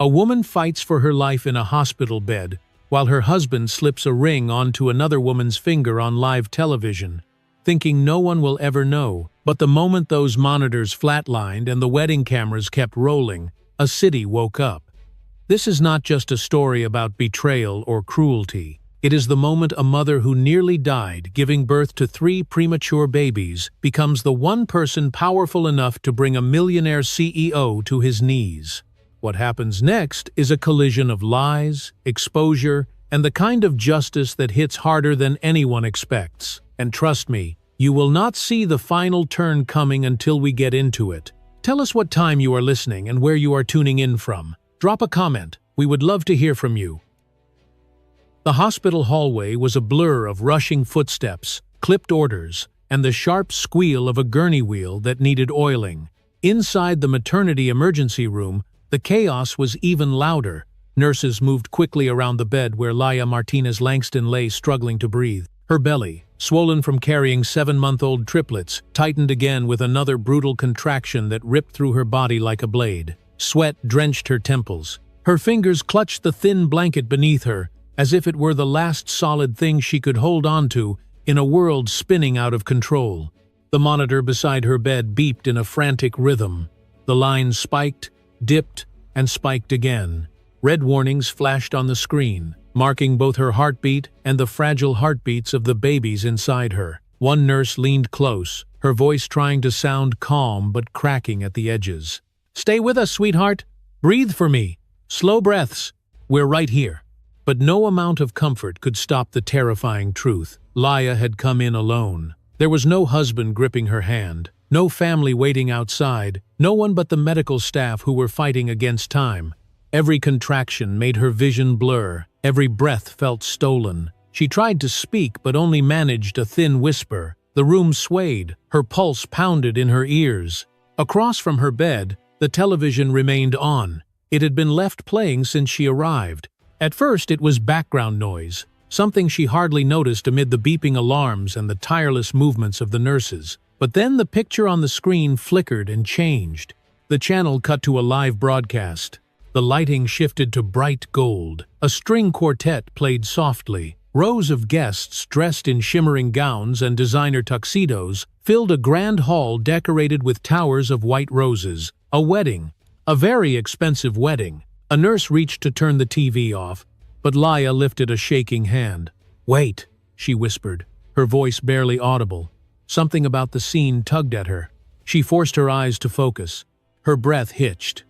A woman fights for her life in a hospital bed, while her husband slips a ring onto another woman's finger on live television, thinking no one will ever know. But the moment those monitors flatlined and the wedding cameras kept rolling, a city woke up. This is not just a story about betrayal or cruelty. It is the moment a mother who nearly died giving birth to 3 premature babies becomes the one person powerful enough to bring a millionaire CEO to his knees. What happens next is a collision of lies, exposure, and the kind of justice that hits harder than anyone expects. And trust me, you will not see the final turn coming until we get into it. Tell us what time you are listening and where you are tuning in from. Drop a comment. We would love to hear from you. The hospital hallway was a blur of rushing footsteps, clipped orders, and the sharp squeal of a gurney wheel that needed oiling. Inside the maternity emergency room, the chaos was even louder. Nurses moved quickly around the bed where Laia Martinez Langston lay struggling to breathe. Her belly, swollen from carrying 7-month-old triplets, tightened again with another brutal contraction that ripped through her body like a blade. Sweat drenched her temples. Her fingers clutched the thin blanket beneath her, as if it were the last solid thing she could hold on to in a world spinning out of control. The monitor beside her bed beeped in a frantic rhythm. The lines spiked, dipped, and spiked again. Red warnings flashed on the screen, marking both her heartbeat and the fragile heartbeats of the babies inside her. One nurse leaned close, her voice trying to sound calm but cracking at the edges. "Stay with us, sweetheart. Breathe for me. Slow breaths. We're right here." But no amount of comfort could stop the terrifying truth. Laia had come in alone. There was no husband gripping her hand, no family waiting outside, no one but the medical staff who were fighting against time. Every contraction made her vision blur, every breath felt stolen. She tried to speak but only managed a thin whisper. The room swayed, her pulse pounded in her ears. Across from her bed, the television remained on. It had been left playing since she arrived. At first it was background noise, something she hardly noticed amid the beeping alarms and the tireless movements of the nurses. But then the picture on the screen flickered and changed. The channel cut to a live broadcast. The lighting shifted to bright gold. A string quartet played softly. Rows of guests dressed in shimmering gowns and designer tuxedos filled a grand hall decorated with towers of white roses. A wedding. A very expensive wedding. A nurse reached to turn the TV off, but Laia lifted a shaking hand. "Wait," she whispered, her voice barely audible. Something about the scene tugged at her. She forced her eyes to focus. Her breath hitched.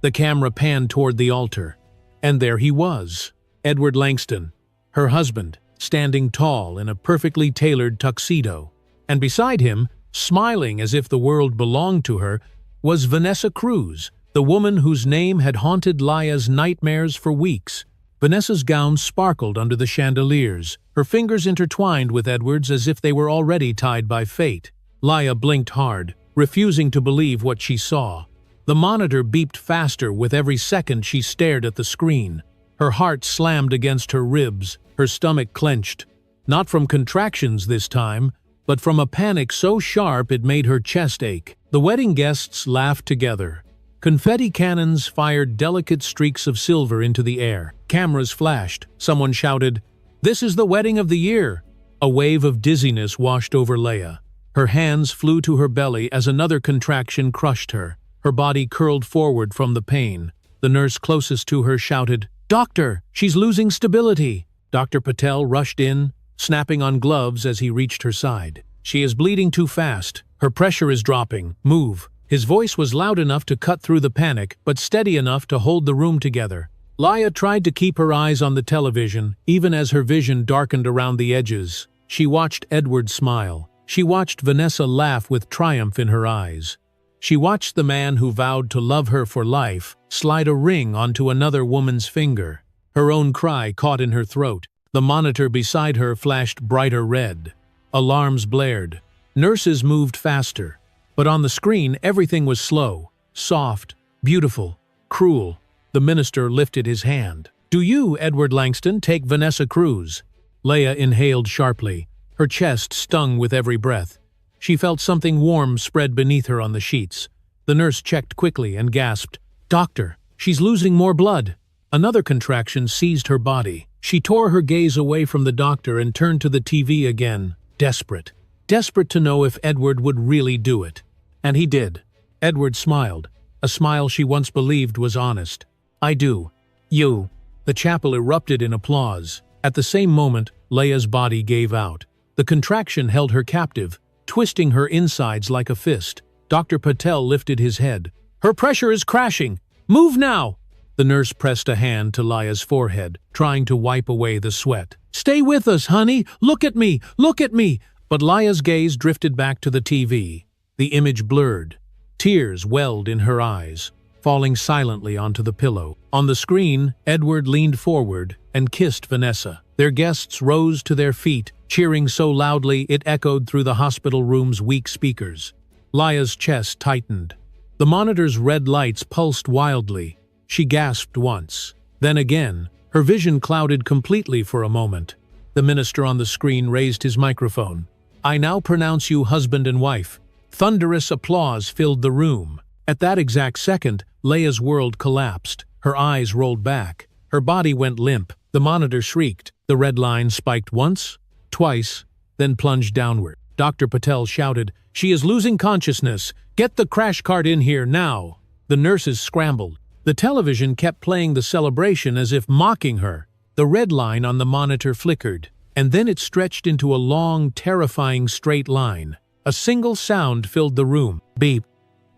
The camera panned toward the altar. And there he was, Edward Langston, her husband, standing tall in a perfectly tailored tuxedo. And beside him, smiling as if the world belonged to her, was Vanessa Cruz, the woman whose name had haunted Laia's nightmares for weeks. Vanessa's gown sparkled under the chandeliers, her fingers intertwined with Edward's as if they were already tied by fate. Laia blinked hard, refusing to believe what she saw. The monitor beeped faster with every second she stared at the screen. Her heart slammed against her ribs, her stomach clenched. Not from contractions this time, but from a panic so sharp it made her chest ache. The wedding guests laughed together. Confetti cannons fired delicate streaks of silver into the air. Cameras flashed. Someone shouted, "This is the wedding of the year!" A wave of dizziness washed over Laia. Her hands flew to her belly as another contraction crushed her. Her body curled forward from the pain. The nurse closest to her shouted, "Doctor, she's losing stability!" Dr. Patel rushed in, snapping on gloves as he reached her side. "She is bleeding too fast. Her pressure is dropping. Move." His voice was loud enough to cut through the panic, but steady enough to hold the room together. Laia tried to keep her eyes on the television, even as her vision darkened around the edges. She watched Edward smile. She watched Vanessa laugh with triumph in her eyes. She watched the man who vowed to love her for life slide a ring onto another woman's finger. Her own cry caught in her throat. The monitor beside her flashed brighter red. Alarms blared. Nurses moved faster. But on the screen, everything was slow, soft, beautiful, cruel. The minister lifted his hand. "Do you, Edward Langston, take Vanessa Cruz?" Laia inhaled sharply. Her chest stung with every breath. She felt something warm spread beneath her on the sheets. The nurse checked quickly and gasped, "Doctor, She's losing more blood. Another contraction seized her body. She tore her gaze away from the doctor and turned to the TV again, desperate. Desperate to know if Edward would really do it. And he did. Edward smiled, a smile she once believed was honest. "I do. You." The chapel erupted in applause. At the same moment, Leia's body gave out. The contraction held her captive, twisting her insides like a fist. Dr. Patel lifted his head. "Her pressure is crashing! Move now!" The nurse pressed a hand to Leia's forehead, trying to wipe away the sweat. "Stay with us, honey! Look at me! Look at me!" But Leia's gaze drifted back to the TV. The image blurred. Tears welled in her eyes, falling silently onto the pillow. On the screen, Edward leaned forward and kissed Vanessa. Their guests rose to their feet, cheering so loudly it echoed through the hospital room's weak speakers. Leia's chest tightened. The monitor's red lights pulsed wildly. She gasped once. Then again, her vision clouded completely for a moment. The minister on the screen raised his microphone. "I now pronounce you husband and wife." Thunderous applause filled the room. At that exact second, Leia's world collapsed. Her eyes rolled back. Her body went limp. The monitor shrieked. The red line spiked once, twice, then plunged downward. Dr. Patel shouted, "She is losing consciousness! Get the crash cart in here now!" The nurses scrambled. The television kept playing the celebration as if mocking her. The red line on the monitor flickered, and then it stretched into a long, terrifying straight line. A single sound filled the room. Beep,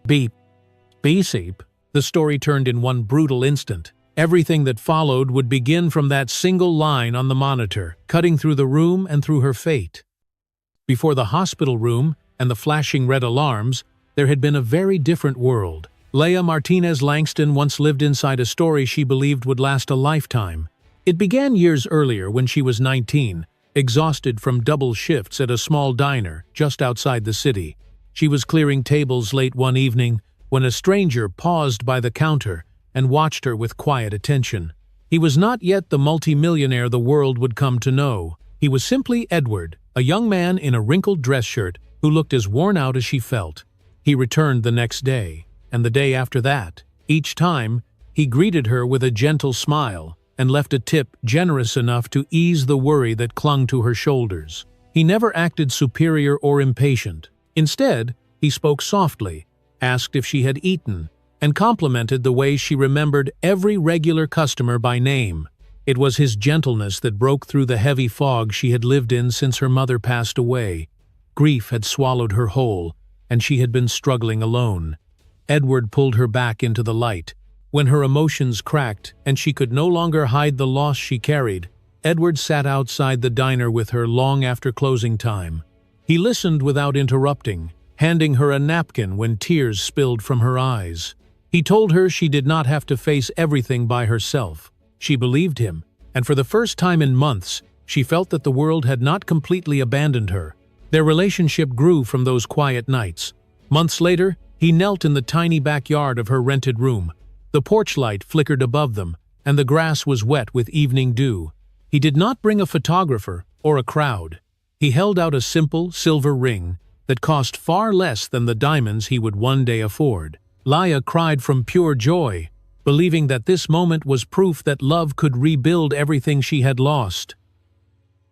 beep, beep. The story turned in one brutal instant. Everything that followed would begin from that single line on the monitor, cutting through the room and through her fate. Before the hospital room and the flashing red alarms, there had been a very different world. Leia Martinez Langston once lived inside a story she believed would last a lifetime. It began years earlier when she was 19, exhausted from double shifts at a small diner just outside the city. She was clearing tables late one evening when a stranger paused by the counter and watched her with quiet attention. He was not yet the multimillionaire the world would come to know. He was simply Edward, a young man in a wrinkled dress shirt who looked as worn out as she felt. He returned the next day, and the day after that. Each time, he greeted her with a gentle smile and left a tip generous enough to ease the worry that clung to her shoulders. He never acted superior or impatient. Instead, he spoke softly, asked if she had eaten, and complimented the way she remembered every regular customer by name. It was his gentleness that broke through the heavy fog she had lived in since her mother passed away. Grief had swallowed her whole, and she had been struggling alone. Edward pulled her back into the light. When her emotions cracked and she could no longer hide the loss she carried, Edward sat outside the diner with her long after closing time. He listened without interrupting, handing her a napkin when tears spilled from her eyes. He told her she did not have to face everything by herself. She believed him, and for the first time in months, she felt that the world had not completely abandoned her. Their relationship grew from those quiet nights. Months later, he knelt in the tiny backyard of her rented room. The porch light flickered above them, and the grass was wet with evening dew. He did not bring a photographer or a crowd. He held out a simple silver ring that cost far less than the diamonds he would one day afford. Leia cried from pure joy, believing that this moment was proof that love could rebuild everything she had lost.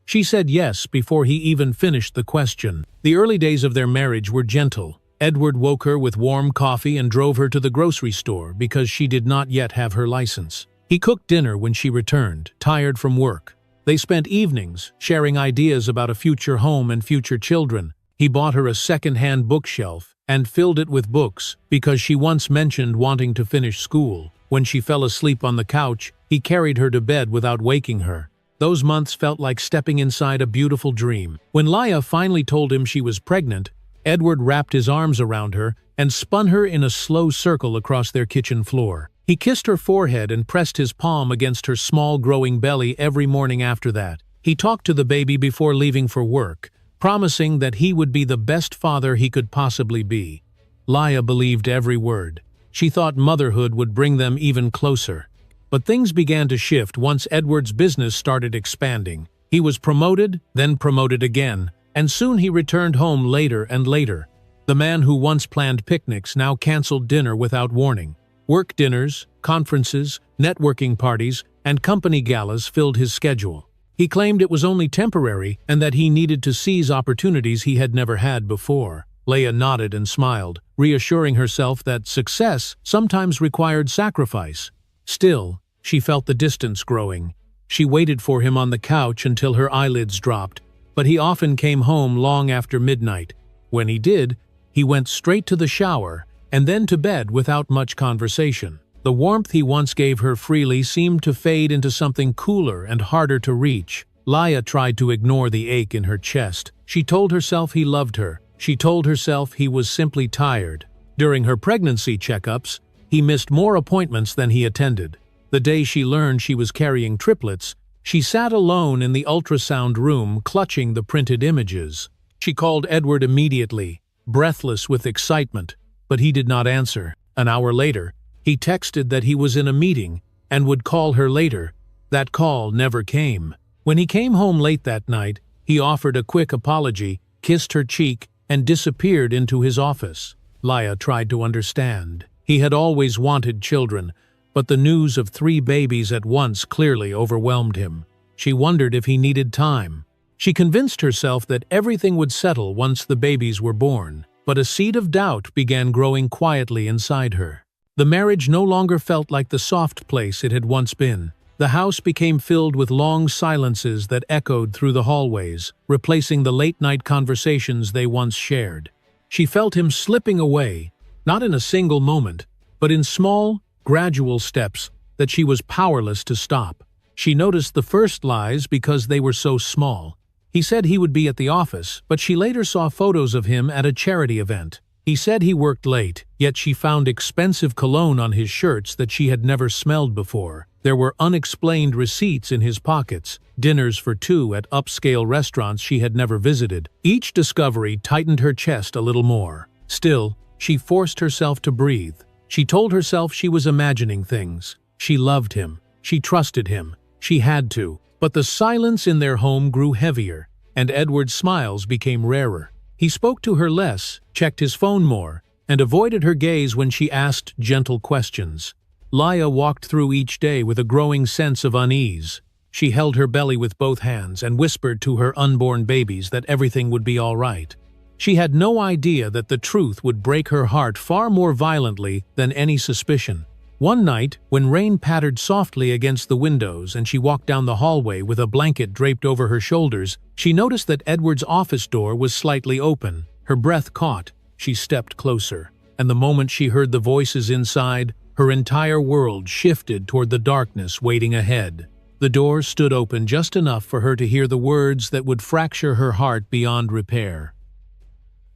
She said yes before he even finished the question. The early days of their marriage were gentle. Edward woke her with warm coffee and drove her to the grocery store because she did not yet have her license. He cooked dinner when she returned, tired from work. They spent evenings sharing ideas about a future home and future children. He bought her a second-hand bookshelf and filled it with books because she once mentioned wanting to finish school. When she fell asleep on the couch, he carried her to bed without waking her. Those months felt like stepping inside a beautiful dream. When Leia finally told him she was pregnant, Edward wrapped his arms around her and spun her in a slow circle across their kitchen floor. He kissed her forehead and pressed his palm against her small growing belly every morning after that. He talked to the baby before leaving for work, promising that he would be the best father he could possibly be. Leia believed every word. She thought motherhood would bring them even closer. But things began to shift once Edward's business started expanding. He was promoted, then promoted again, and soon he returned home later and later. The man who once planned picnics now canceled dinner without warning. Work dinners, conferences, networking parties, and company galas filled his schedule. He claimed it was only temporary and that he needed to seize opportunities he had never had before. Leia nodded and smiled, reassuring herself that success sometimes required sacrifice. Still, she felt the distance growing. She waited for him on the couch until her eyelids dropped, but he often came home long after midnight. When he did, he went straight to the shower and then to bed without much conversation. The warmth he once gave her freely seemed to fade into something cooler and harder to reach. Leia tried to ignore the ache in her chest. She told herself he loved her. She told herself he was simply tired. During her pregnancy checkups, he missed more appointments than he attended. The day she learned she was carrying triplets, she sat alone in the ultrasound room clutching the printed images. She called Edward immediately, breathless with excitement, but he did not answer. An hour later, he texted that he was in a meeting and would call her later. That call never came. When he came home late that night, he offered a quick apology, kissed her cheek, and disappeared into his office. Leia tried to understand. He had always wanted children, but the news of 3 babies at once clearly overwhelmed him. She wondered if he needed time. She convinced herself that everything would settle once the babies were born, but a seed of doubt began growing quietly inside her. The marriage no longer felt like the soft place it had once been. The house became filled with long silences that echoed through the hallways, replacing the late-night conversations they once shared. She felt him slipping away, not in a single moment, but in small, gradual steps that she was powerless to stop. She noticed the first lies because they were so small. He said he would be at the office, but she later saw photos of him at a charity event. He said he worked late, yet she found expensive cologne on his shirts that she had never smelled before. There were unexplained receipts in his pockets, dinners for 2 at upscale restaurants she had never visited. Each discovery tightened her chest a little more. Still, she forced herself to breathe. She told herself she was imagining things. She loved him. She trusted him. She had to. But the silence in their home grew heavier, and Edward's smiles became rarer. He spoke to her less, checked his phone more, and avoided her gaze when she asked gentle questions. Leia walked through each day with a growing sense of unease. She held her belly with both hands and whispered to her unborn babies that everything would be all right. She had no idea that the truth would break her heart far more violently than any suspicion. One night, when rain pattered softly against the windows and she walked down the hallway with a blanket draped over her shoulders, she noticed that Edward's office door was slightly open. Her breath caught. She stepped closer, and the moment she heard the voices inside, her entire world shifted toward the darkness waiting ahead. The door stood open just enough for her to hear the words that would fracture her heart beyond repair.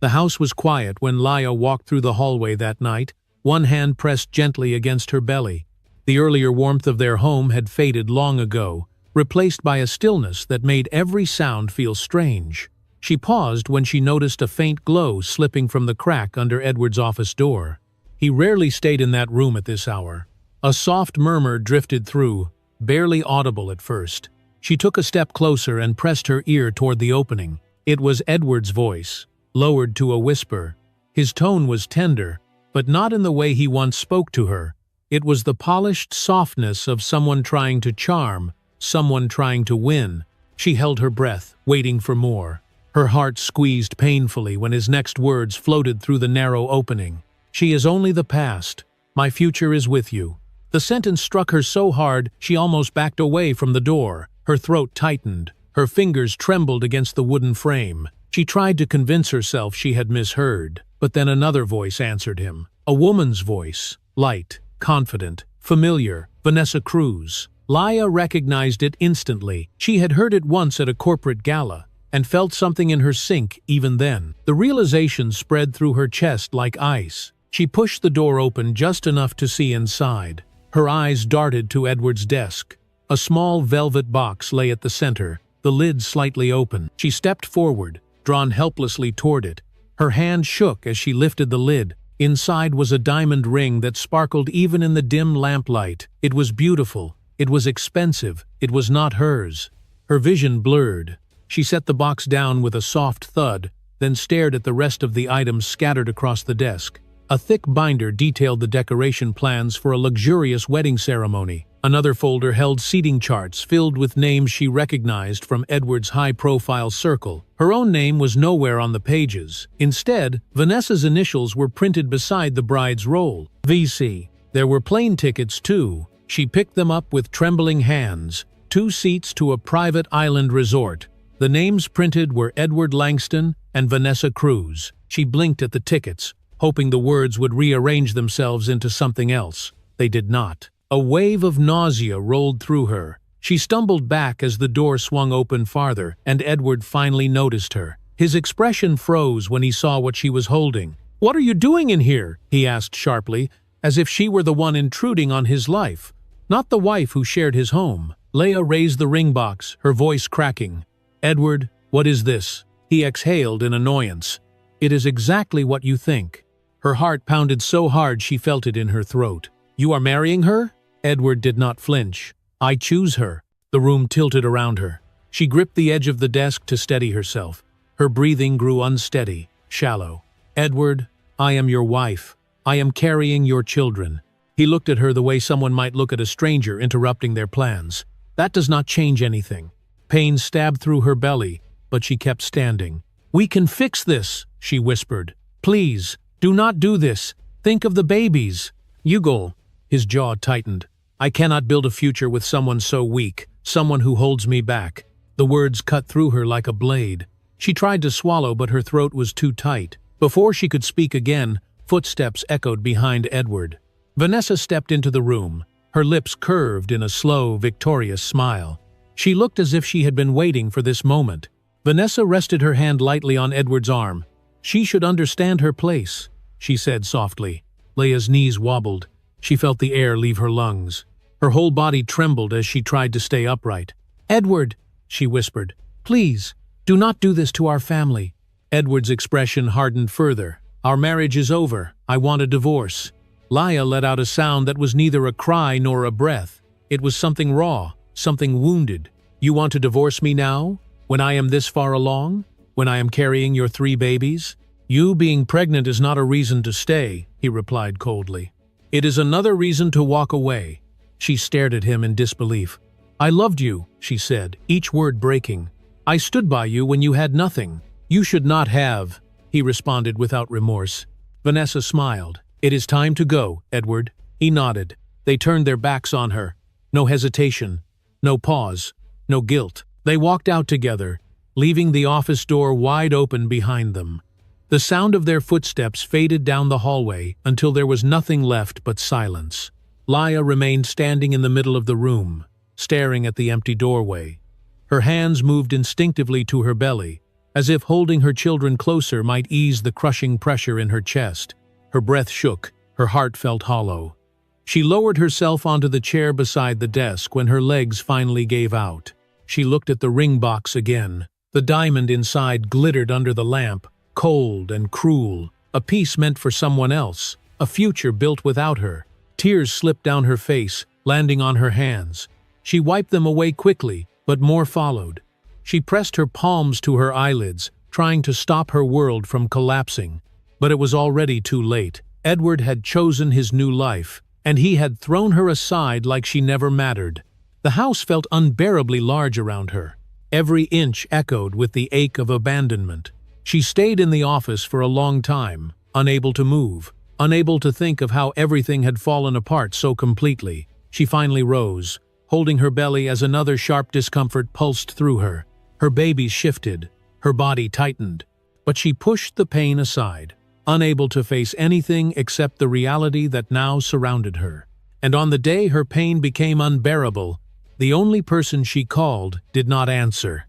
The house was quiet when Leia walked through the hallway that night, one hand pressed gently against her belly. The earlier warmth of their home had faded long ago, replaced by a stillness that made every sound feel strange. She paused when she noticed a faint glow slipping from the crack under Edward's office door. He rarely stayed in that room at this hour. A soft murmur drifted through, barely audible at first. She took a step closer and pressed her ear toward the opening. It was Edward's voice, lowered to a whisper. His tone was tender, but not in the way he once spoke to her. It was the polished softness of someone trying to charm, someone trying to win. She held her breath, waiting for more. Her heart squeezed painfully when his next words floated through the narrow opening. "She is only the past. My future is with you." The sentence struck her so hard she almost backed away from the door. Her throat tightened. Her fingers trembled against the wooden frame. She tried to convince herself she had misheard. But then another voice answered him. A woman's voice. Light, confident, familiar. Vanessa Cruz. Leia recognized it instantly. She had heard it once at a corporate gala, and felt something in her sink even then. The realization spread through her chest like ice. She pushed the door open just enough to see inside. Her eyes darted to Edward's desk. A small velvet box lay at the center, the lid slightly open. She stepped forward, drawn helplessly toward it. Her hand shook as she lifted the lid. Inside was a diamond ring that sparkled even in the dim lamplight. It was beautiful. It was expensive. It was not hers. Her vision blurred. She set the box down with a soft thud, then stared at the rest of the items scattered across the desk. A thick binder detailed the decoration plans for a luxurious wedding ceremony. Another folder held seating charts filled with names she recognized from Edward's high-profile circle. Her own name was nowhere on the pages. Instead, Vanessa's initials were printed beside the bride's roll. VC. There were plane tickets, too. She picked them up with trembling hands. 2 seats to a private island resort. The names printed were Edward Langston and Vanessa Cruz. She blinked at the tickets, hoping the words would rearrange themselves into something else. They did not. A wave of nausea rolled through her. She stumbled back as the door swung open farther, and Edward finally noticed her. His expression froze when he saw what she was holding. "What are you doing in here?" he asked sharply, as if she were the one intruding on his life, not the wife who shared his home. Leia raised the ring box, her voice cracking. "Edward, what is this?" He exhaled in annoyance. "It is exactly what you think." Her heart pounded so hard she felt it in her throat. "You are marrying her?" Edward did not flinch. "I choose her." The room tilted around her. She gripped the edge of the desk to steady herself. Her breathing grew unsteady, shallow. "Edward, I am your wife. I am carrying your children." He looked at her the way someone might look at a stranger interrupting their plans. "That does not change anything." Pain stabbed through her belly, but she kept standing. "We can fix this," she whispered. "Please, do not do this. Think of the babies." "Yugol." His jaw tightened. "I cannot build a future with someone so weak, someone who holds me back." The words cut through her like a blade. She tried to swallow, but her throat was too tight. Before she could speak again, footsteps echoed behind Edward. Vanessa stepped into the room, her lips curved in a slow, victorious smile. She looked as if she had been waiting for this moment. Vanessa rested her hand lightly on Edward's arm. "She should understand her place," she said softly. Leia's knees wobbled. She felt the air leave her lungs. Her whole body trembled as she tried to stay upright. "Edward," she whispered, "please, do not do this to our family." Edward's expression hardened further. "Our marriage is over. I want a divorce." Leia let out a sound that was neither a cry nor a breath. It was something raw, something wounded. "You want to divorce me now? When I am this far along? When I am carrying your 3 babies? You being pregnant is not a reason to stay," he replied coldly. "It is another reason to walk away." She stared at him in disbelief. "I loved you," she said, each word breaking. "I stood by you when you had nothing." "You should not have," he responded without remorse. Vanessa smiled. "It is time to go, Edward." He nodded. They turned their backs on her. No hesitation, no pause, no guilt. They walked out together, leaving the office door wide open behind them. The sound of their footsteps faded down the hallway until there was nothing left but silence. Leia remained standing in the middle of the room, staring at the empty doorway. Her hands moved instinctively to her belly, as if holding her children closer might ease the crushing pressure in her chest. Her breath shook, her heart felt hollow. She lowered herself onto the chair beside the desk when her legs finally gave out. She looked at the ring box again. The diamond inside glittered under the lamp, cold and cruel, a piece meant for someone else, a future built without her. Tears slipped down her face, landing on her hands. She wiped them away quickly, but more followed. She pressed her palms to her eyelids, trying to stop her world from collapsing. But it was already too late. Edward had chosen his new life, and he had thrown her aside like she never mattered. The house felt unbearably large around her. Every inch echoed with the ache of abandonment. She stayed in the office for a long time, unable to move, unable to think of how everything had fallen apart so completely. She finally rose, holding her belly as another sharp discomfort pulsed through her. Her babies shifted, her body tightened, but she pushed the pain aside, unable to face anything except the reality that now surrounded her. And on the day her pain became unbearable, the only person she called did not answer.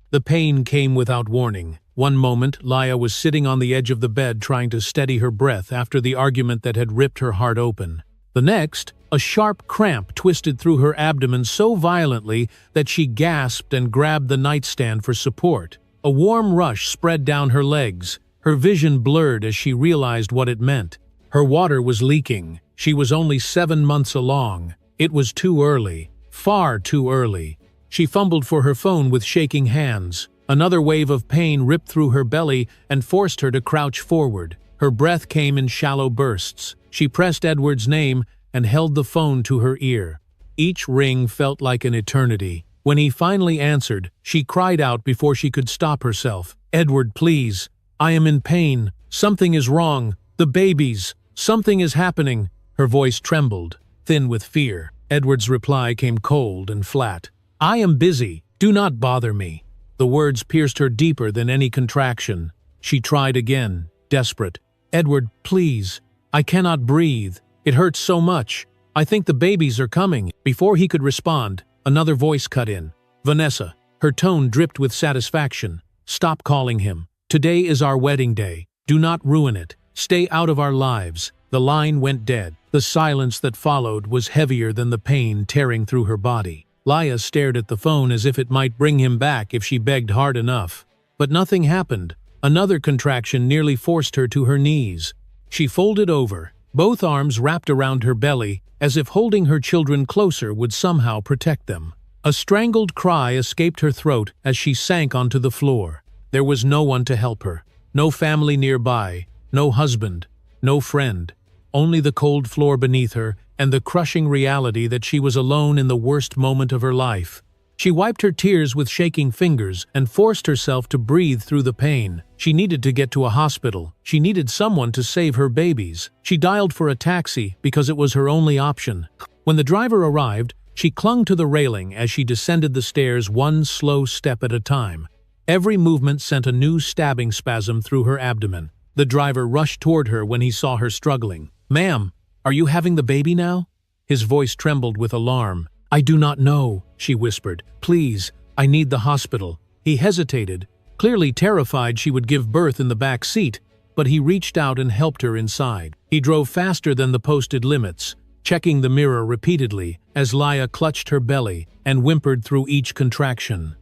The pain came without warning. One moment, Leia was sitting on the edge of the bed trying to steady her breath after the argument that had ripped her heart open. The next, a sharp cramp twisted through her abdomen so violently that she gasped and grabbed the nightstand for support. A warm rush spread down her legs. Her vision blurred as she realized what it meant. Her water was leaking. She was only 7 months along. It was too early. Far too early. She fumbled for her phone with shaking hands. Another wave of pain ripped through her belly and forced her to crouch forward. Her breath came in shallow bursts. She pressed Edward's name and held the phone to her ear. Each ring felt like an eternity. When he finally answered, she cried out before she could stop herself. "Edward, please. I am in pain. Something is wrong. The babies. Something is happening." Her voice trembled, thin with fear. Edward's reply came cold and flat. "I am busy. Do not bother me." The words pierced her deeper than any contraction. She tried again, desperate. "Edward, please. I cannot breathe. It hurts so much. I think the babies are coming." Before he could respond, another voice cut in. "Vanessa." Her tone dripped with satisfaction. "Stop calling him. Today is our wedding day. Do not ruin it. Stay out of our lives." The line went dead. The silence that followed was heavier than the pain tearing through her body. Laya stared at the phone as if it might bring him back if she begged hard enough. But nothing happened. Another contraction nearly forced her to her knees. She folded over, both arms wrapped around her belly, as if holding her children closer would somehow protect them. A strangled cry escaped her throat as she sank onto the floor. There was no one to help her. No family nearby, no husband, no friend. Only the cold floor beneath her and the crushing reality that she was alone in the worst moment of her life. She wiped her tears with shaking fingers and forced herself to breathe through the pain. She needed to get to a hospital. She needed someone to save her babies. She dialed for a taxi because it was her only option. When the driver arrived, she clung to the railing as she descended the stairs one slow step at a time. Every movement sent a new stabbing spasm through her abdomen. The driver rushed toward her when he saw her struggling. "Ma'am, are you having the baby now?" His voice trembled with alarm. "I do not know," she whispered. "Please, I need the hospital." He hesitated, clearly terrified she would give birth in the back seat, but he reached out and helped her inside. He drove faster than the posted limits, checking the mirror repeatedly as Laya clutched her belly and whimpered through each contraction.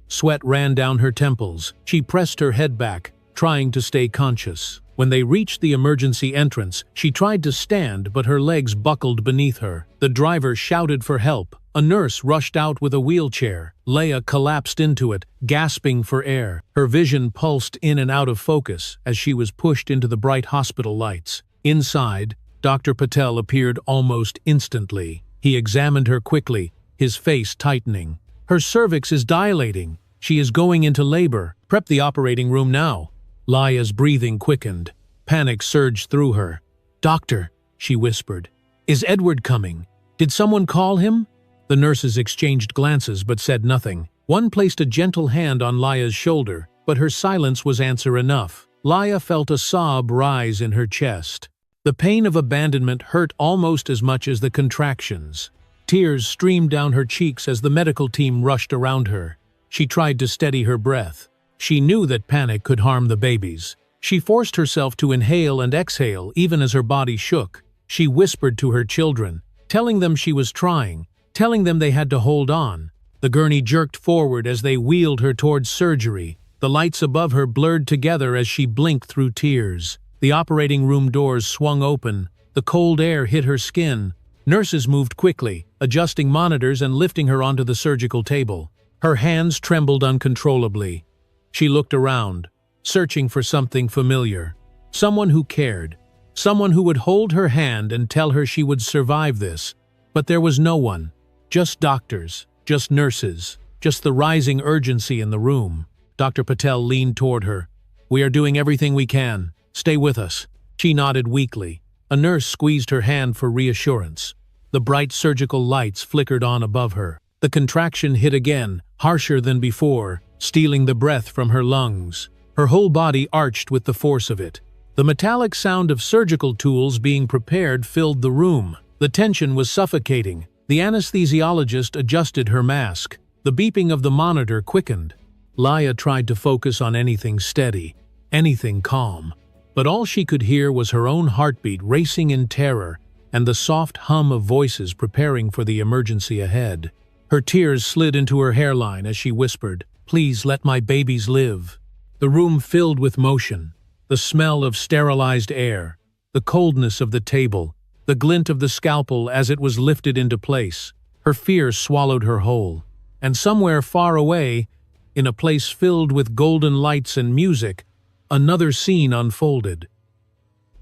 Sweat ran down her temples. She pressed her head back, trying to stay conscious. When they reached the emergency entrance, she tried to stand, but her legs buckled beneath her. The driver shouted for help. A nurse rushed out with a wheelchair. Leia collapsed into it, gasping for air. Her vision pulsed in and out of focus as she was pushed into the bright hospital lights. Inside, Dr. Patel appeared almost instantly. He examined her quickly, his face tightening. "Her cervix is dilating. She is going into labor. Prep the operating room now." Laya's breathing quickened. Panic surged through her. "Doctor," she whispered, "is Edward coming? Did someone call him?" The nurses exchanged glances but said nothing. One placed a gentle hand on Laya's shoulder, but her silence was answer enough. Laya felt a sob rise in her chest. The pain of abandonment hurt almost as much as the contractions. Tears streamed down her cheeks as the medical team rushed around her. She tried to steady her breath. She knew that panic could harm the babies. She forced herself to inhale and exhale even as her body shook. She whispered to her children, telling them she was trying, telling them they had to hold on. The gurney jerked forward as they wheeled her towards surgery. The lights above her blurred together as she blinked through tears. The operating room doors swung open. The cold air hit her skin. Nurses moved quickly, adjusting monitors and lifting her onto the surgical table. Her hands trembled uncontrollably. She looked around, searching for something familiar. Someone who cared. Someone who would hold her hand and tell her she would survive this. But there was no one. Just doctors, just nurses, just the rising urgency in the room. Dr. Patel leaned toward her. "We are doing everything we can. Stay with us." She nodded weakly. A nurse squeezed her hand for reassurance. The bright surgical lights flickered on above her. The contraction hit again, harsher than before, stealing the breath from her lungs. Her whole body arched with the force of it. The metallic sound of surgical tools being prepared filled the room. The tension was suffocating. The anesthesiologist adjusted her mask. The beeping of the monitor quickened. Laya tried to focus on anything steady, anything calm. But all she could hear was her own heartbeat racing in terror and the soft hum of voices preparing for the emergency ahead. Her tears slid into her hairline as she whispered, "Please let my babies live." The room filled with motion, the smell of sterilized air, the coldness of the table, the glint of the scalpel as it was lifted into place. Her fear swallowed her whole. And somewhere far away, in a place filled with golden lights and music, another scene unfolded.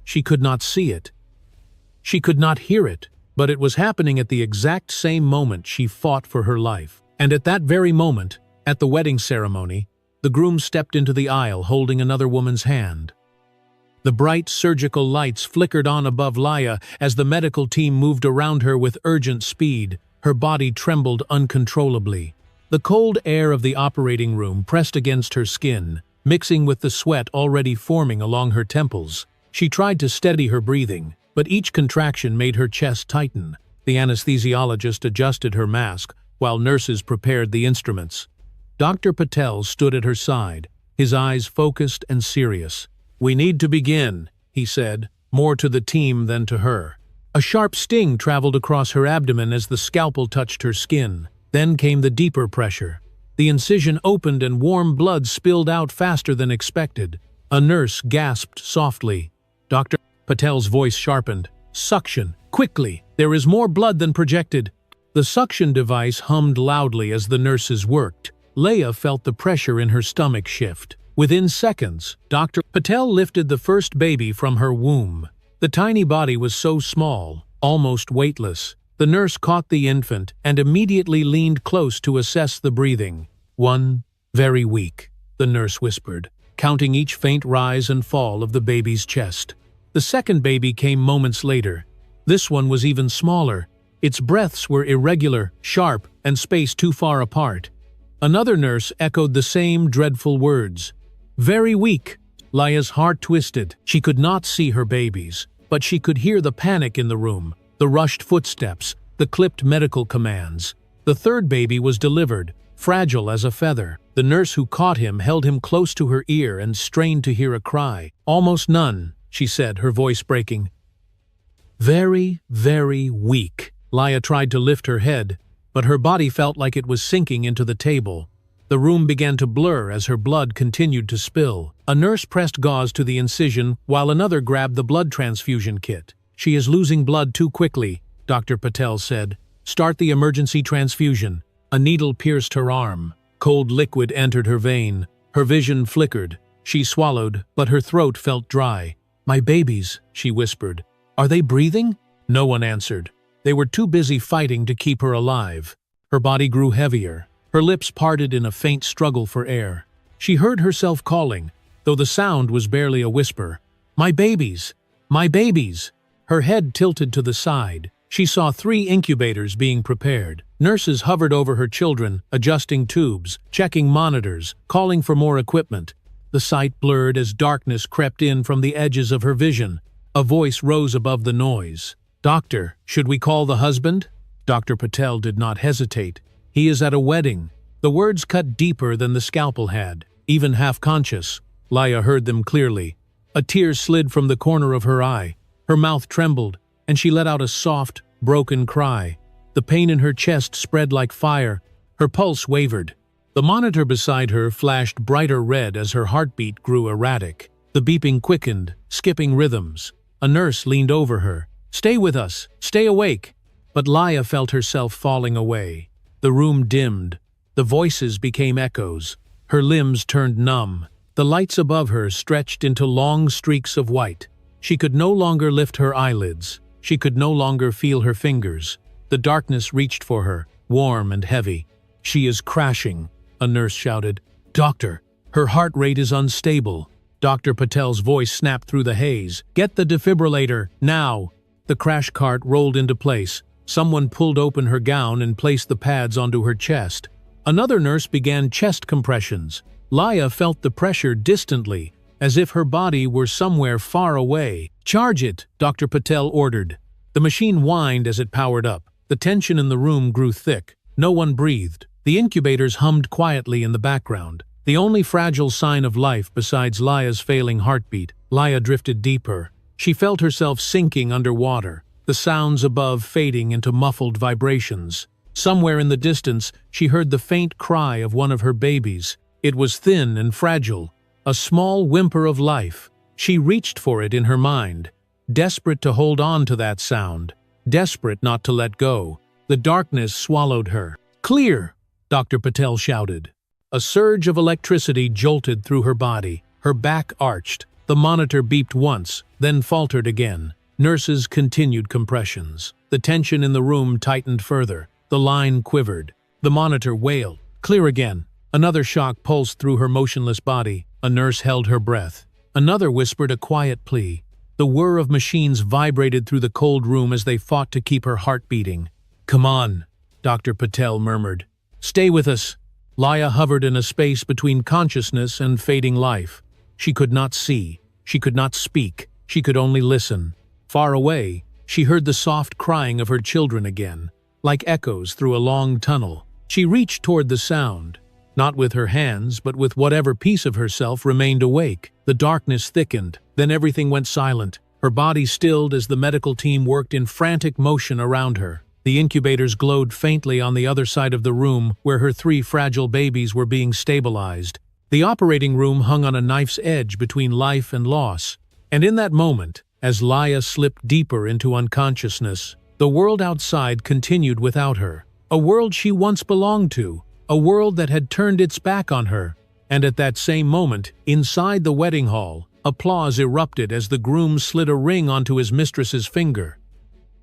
She could not see it. She could not hear it, but it was happening at the exact same moment she fought for her life. And at that very moment, at the wedding ceremony, the groom stepped into the aisle holding another woman's hand. The bright surgical lights flickered on above Laya as the medical team moved around her with urgent speed. Her body trembled uncontrollably. The cold air of the operating room pressed against her skin, mixing with the sweat already forming along her temples. She tried to steady her breathing, but each contraction made her chest tighten. The anesthesiologist adjusted her mask, while nurses prepared the instruments. Dr. Patel stood at her side, his eyes focused and serious. "We need to begin," he said, more to the team than to her. A sharp sting traveled across her abdomen as the scalpel touched her skin. Then came the deeper pressure. The incision opened and warm blood spilled out faster than expected. A nurse gasped softly. Dr. Patel's voice sharpened. "Suction! Quickly! There is more blood than projected!" The suction device hummed loudly as the nurses worked. Leia felt the pressure in her stomach shift. Within seconds, Dr. Patel lifted the first baby from her womb. The tiny body was so small, almost weightless. The nurse caught the infant and immediately leaned close to assess the breathing. "One, very weak," the nurse whispered, counting each faint rise and fall of the baby's chest. The second baby came moments later. This one was even smaller. Its breaths were irregular, sharp, and spaced too far apart. Another nurse echoed the same dreadful words. "Very weak." Laya's heart twisted. She could not see her babies, but she could hear the panic in the room, the rushed footsteps, the clipped medical commands. The third baby was delivered, fragile as a feather. The nurse who caught him held him close to her ear and strained to hear a cry. "Almost none," she said, her voice breaking. "Very, very weak." Laya tried to lift her head, but her body felt like it was sinking into the table. The room began to blur as her blood continued to spill. A nurse pressed gauze to the incision while another grabbed the blood transfusion kit. "She is losing blood too quickly," Dr. Patel said. "Start the emergency transfusion." A needle pierced her arm. Cold liquid entered her vein. Her vision flickered. She swallowed, but her throat felt dry. "My babies," she whispered. "Are they breathing?" No one answered. They were too busy fighting to keep her alive. Her body grew heavier. Her lips parted in a faint struggle for air. She heard herself calling, though the sound was barely a whisper. "My babies! My babies!" Her head tilted to the side. She saw 3 incubators being prepared. Nurses hovered over her children, adjusting tubes, checking monitors, calling for more equipment. The sight blurred as darkness crept in from the edges of her vision. A voice rose above the noise. "Doctor, should we call the husband?" Dr. Patel did not hesitate. "He is at a wedding." The words cut deeper than the scalpel had. Even half-conscious, Laya heard them clearly. A tear slid from the corner of her eye. Her mouth trembled, and she let out a soft, broken cry. The pain in her chest spread like fire. Her pulse wavered. The monitor beside her flashed brighter red as her heartbeat grew erratic. The beeping quickened, skipping rhythms. A nurse leaned over her. "Stay with us. Stay awake." But Laya felt herself falling away. The room dimmed. The voices became echoes. Her limbs turned numb. The lights above her stretched into long streaks of white. She could no longer lift her eyelids. She could no longer feel her fingers. The darkness reached for her, warm and heavy. "She is crashing," a nurse shouted. "Doctor, her heart rate is unstable." Dr. Patel's voice snapped through the haze. "Get the defibrillator, now!" The crash cart rolled into place. Someone pulled open her gown and placed the pads onto her chest. Another nurse began chest compressions. Laya felt the pressure distantly, as if her body were somewhere far away. "Charge it," Dr. Patel ordered. The machine whined as it powered up. The tension in the room grew thick. No one breathed. The incubators hummed quietly in the background. The only fragile sign of life besides Laya's failing heartbeat. Laya drifted deeper. She felt herself sinking underwater, the sounds above fading into muffled vibrations. Somewhere in the distance, she heard the faint cry of one of her babies. It was thin and fragile, a small whimper of life. She reached for it in her mind, desperate to hold on to that sound, desperate not to let go. The darkness swallowed her. "Clear!" Dr. Patel shouted. A surge of electricity jolted through her body. Her back arched. The monitor beeped once, then faltered again. Nurses continued compressions. The tension in the room tightened further. The line quivered. The monitor wailed. Clear again. Another shock pulsed through her motionless body. A nurse held her breath. Another whispered a quiet plea. The whir of machines vibrated through the cold room as they fought to keep her heart beating. "Come on," Dr. Patel murmured. "Stay with us." Laya hovered in a space between consciousness and fading life. She could not see. She could not speak. She could only listen. Far away, she heard the soft crying of her children again, like echoes through a long tunnel. She reached toward the sound, not with her hands, but with whatever piece of herself remained awake. The darkness thickened, then everything went silent. Her body stilled as the medical team worked in frantic motion around her. The incubators glowed faintly on the other side of the room where her 3 fragile babies were being stabilized. The operating room hung on a knife's edge between life and loss. And in that moment, as Laya slipped deeper into unconsciousness, the world outside continued without her. A world she once belonged to, a world that had turned its back on her. And at that same moment, inside the wedding hall, applause erupted as the groom slid a ring onto his mistress's finger.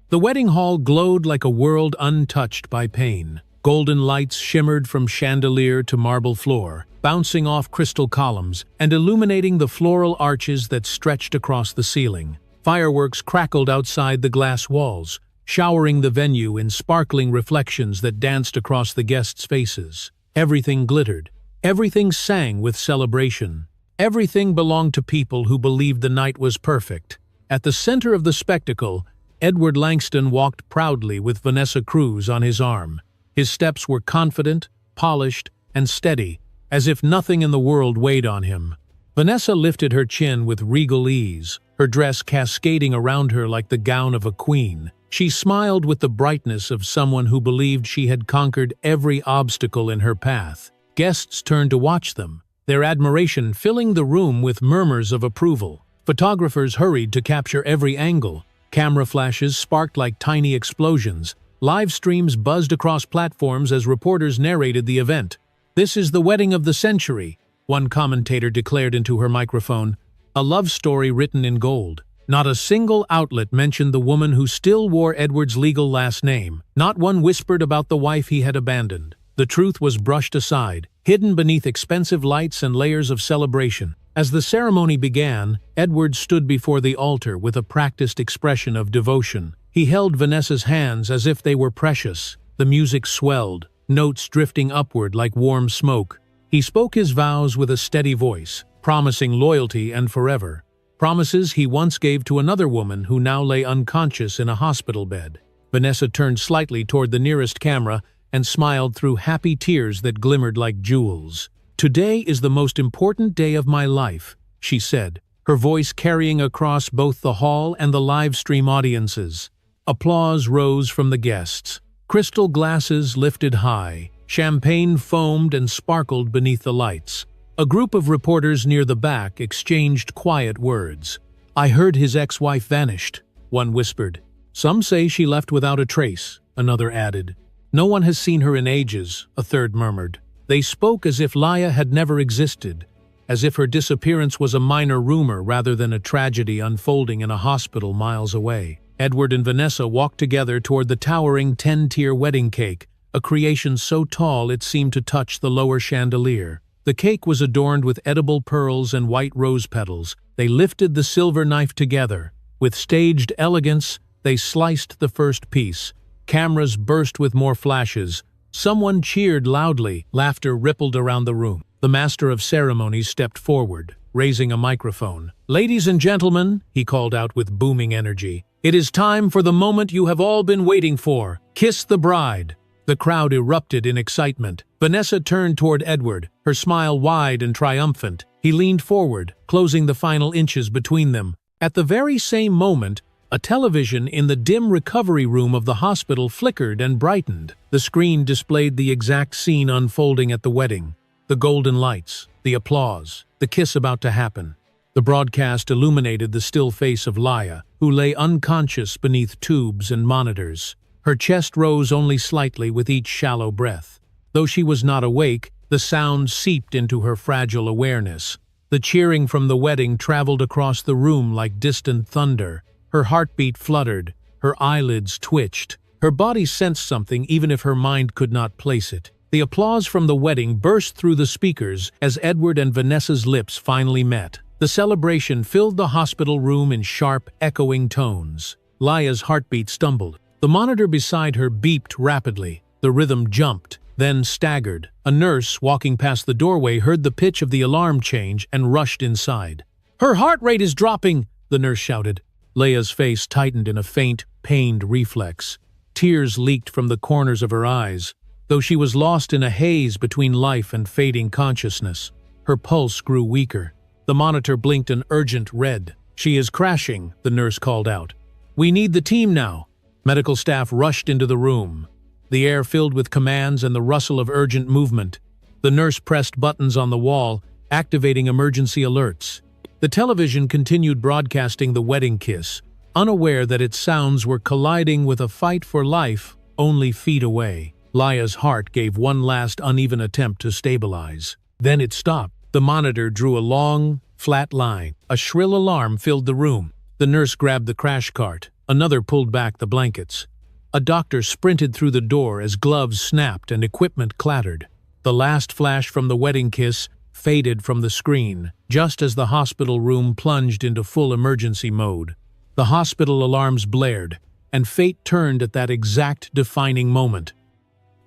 The wedding hall glowed like a world untouched by pain. Golden lights shimmered from chandelier to marble floor, bouncing off crystal columns and illuminating the floral arches that stretched across the ceiling. Fireworks crackled outside the glass walls, showering the venue in sparkling reflections that danced across the guests' faces. Everything glittered. Everything sang with celebration. Everything belonged to people who believed the night was perfect. At the center of the spectacle, Edward Langston walked proudly with Vanessa Cruz on his arm. His steps were confident, polished, and steady, as if nothing in the world weighed on him. Vanessa lifted her chin with regal ease, her dress cascading around her like the gown of a queen. She smiled with the brightness of someone who believed she had conquered every obstacle in her path. Guests turned to watch them, their admiration filling the room with murmurs of approval. Photographers hurried to capture every angle. Camera flashes sparked like tiny explosions. Live streams buzzed across platforms as reporters narrated the event. "This is the wedding of the century," one commentator declared into her microphone. "A love story written in gold." Not a single outlet mentioned the woman who still wore Edward's legal last name. Not one whispered about the wife he had abandoned. The truth was brushed aside, hidden beneath expensive lights and layers of celebration. As the ceremony began, Edward stood before the altar with a practiced expression of devotion. He held Vanessa's hands as if they were precious. The music swelled, notes drifting upward like warm smoke. He spoke his vows with a steady voice, promising loyalty and forever. Promises he once gave to another woman who now lay unconscious in a hospital bed. Vanessa turned slightly toward the nearest camera and smiled through happy tears that glimmered like jewels. "Today is the most important day of my life," she said, her voice carrying across both the hall and the live stream audiences. Applause rose from the guests. Crystal glasses lifted high, champagne foamed and sparkled beneath the lights. A group of reporters near the back exchanged quiet words. "I heard his ex-wife vanished," one whispered. "Some say she left without a trace," another added. "No one has seen her in ages," a third murmured. They spoke as if Laya had never existed, as if her disappearance was a minor rumor rather than a tragedy unfolding in a hospital miles away. Edward and Vanessa walked together toward the towering 10-tier wedding cake, a creation so tall it seemed to touch the lower chandelier. The cake was adorned with edible pearls and white rose petals. They lifted the silver knife together. With staged elegance, they sliced the first piece. Cameras burst with more flashes. Someone cheered loudly. Laughter rippled around the room. The master of ceremonies stepped forward, raising a microphone. "Ladies and gentlemen," he called out with booming energy, "it is time for the moment you have all been waiting for. Kiss the bride." The crowd erupted in excitement. Vanessa turned toward Edward, her smile wide and triumphant. He leaned forward, closing the final inches between them. At the very same moment, a television in the dim recovery room of the hospital flickered and brightened. The screen displayed the exact scene unfolding at the wedding. The golden lights, the applause, the kiss about to happen. The broadcast illuminated the still face of Laya, who lay unconscious beneath tubes and monitors. Her chest rose only slightly with each shallow breath. Though she was not awake, the sound seeped into her fragile awareness. The cheering from the wedding traveled across the room like distant thunder. Her heartbeat fluttered, her eyelids twitched. Her body sensed something even if her mind could not place it. The applause from the wedding burst through the speakers as Edward and Vanessa's lips finally met. The celebration filled the hospital room in sharp, echoing tones. Laya's heartbeat stumbled. The monitor beside her beeped rapidly. The rhythm jumped, then staggered. A nurse walking past the doorway heard the pitch of the alarm change and rushed inside. "Her heart rate is dropping!" the nurse shouted. Laya's face tightened in a faint, pained reflex. Tears leaked from the corners of her eyes. Though she was lost in a haze between life and fading consciousness, her pulse grew weaker. The monitor blinked an urgent red. "She is crashing," the nurse called out. "We need the team now." Medical staff rushed into the room. The air filled with commands and the rustle of urgent movement. The nurse pressed buttons on the wall, activating emergency alerts. The television continued broadcasting the wedding kiss, unaware that its sounds were colliding with a fight for life only feet away. Laya's heart gave one last uneven attempt to stabilize. Then it stopped. The monitor drew a long, flat line. A shrill alarm filled the room. The nurse grabbed the crash cart. Another pulled back the blankets. A doctor sprinted through the door as gloves snapped and equipment clattered. The last flash from the wedding kiss faded from the screen, just as the hospital room plunged into full emergency mode. The hospital alarms blared, and fate turned at that exact defining moment.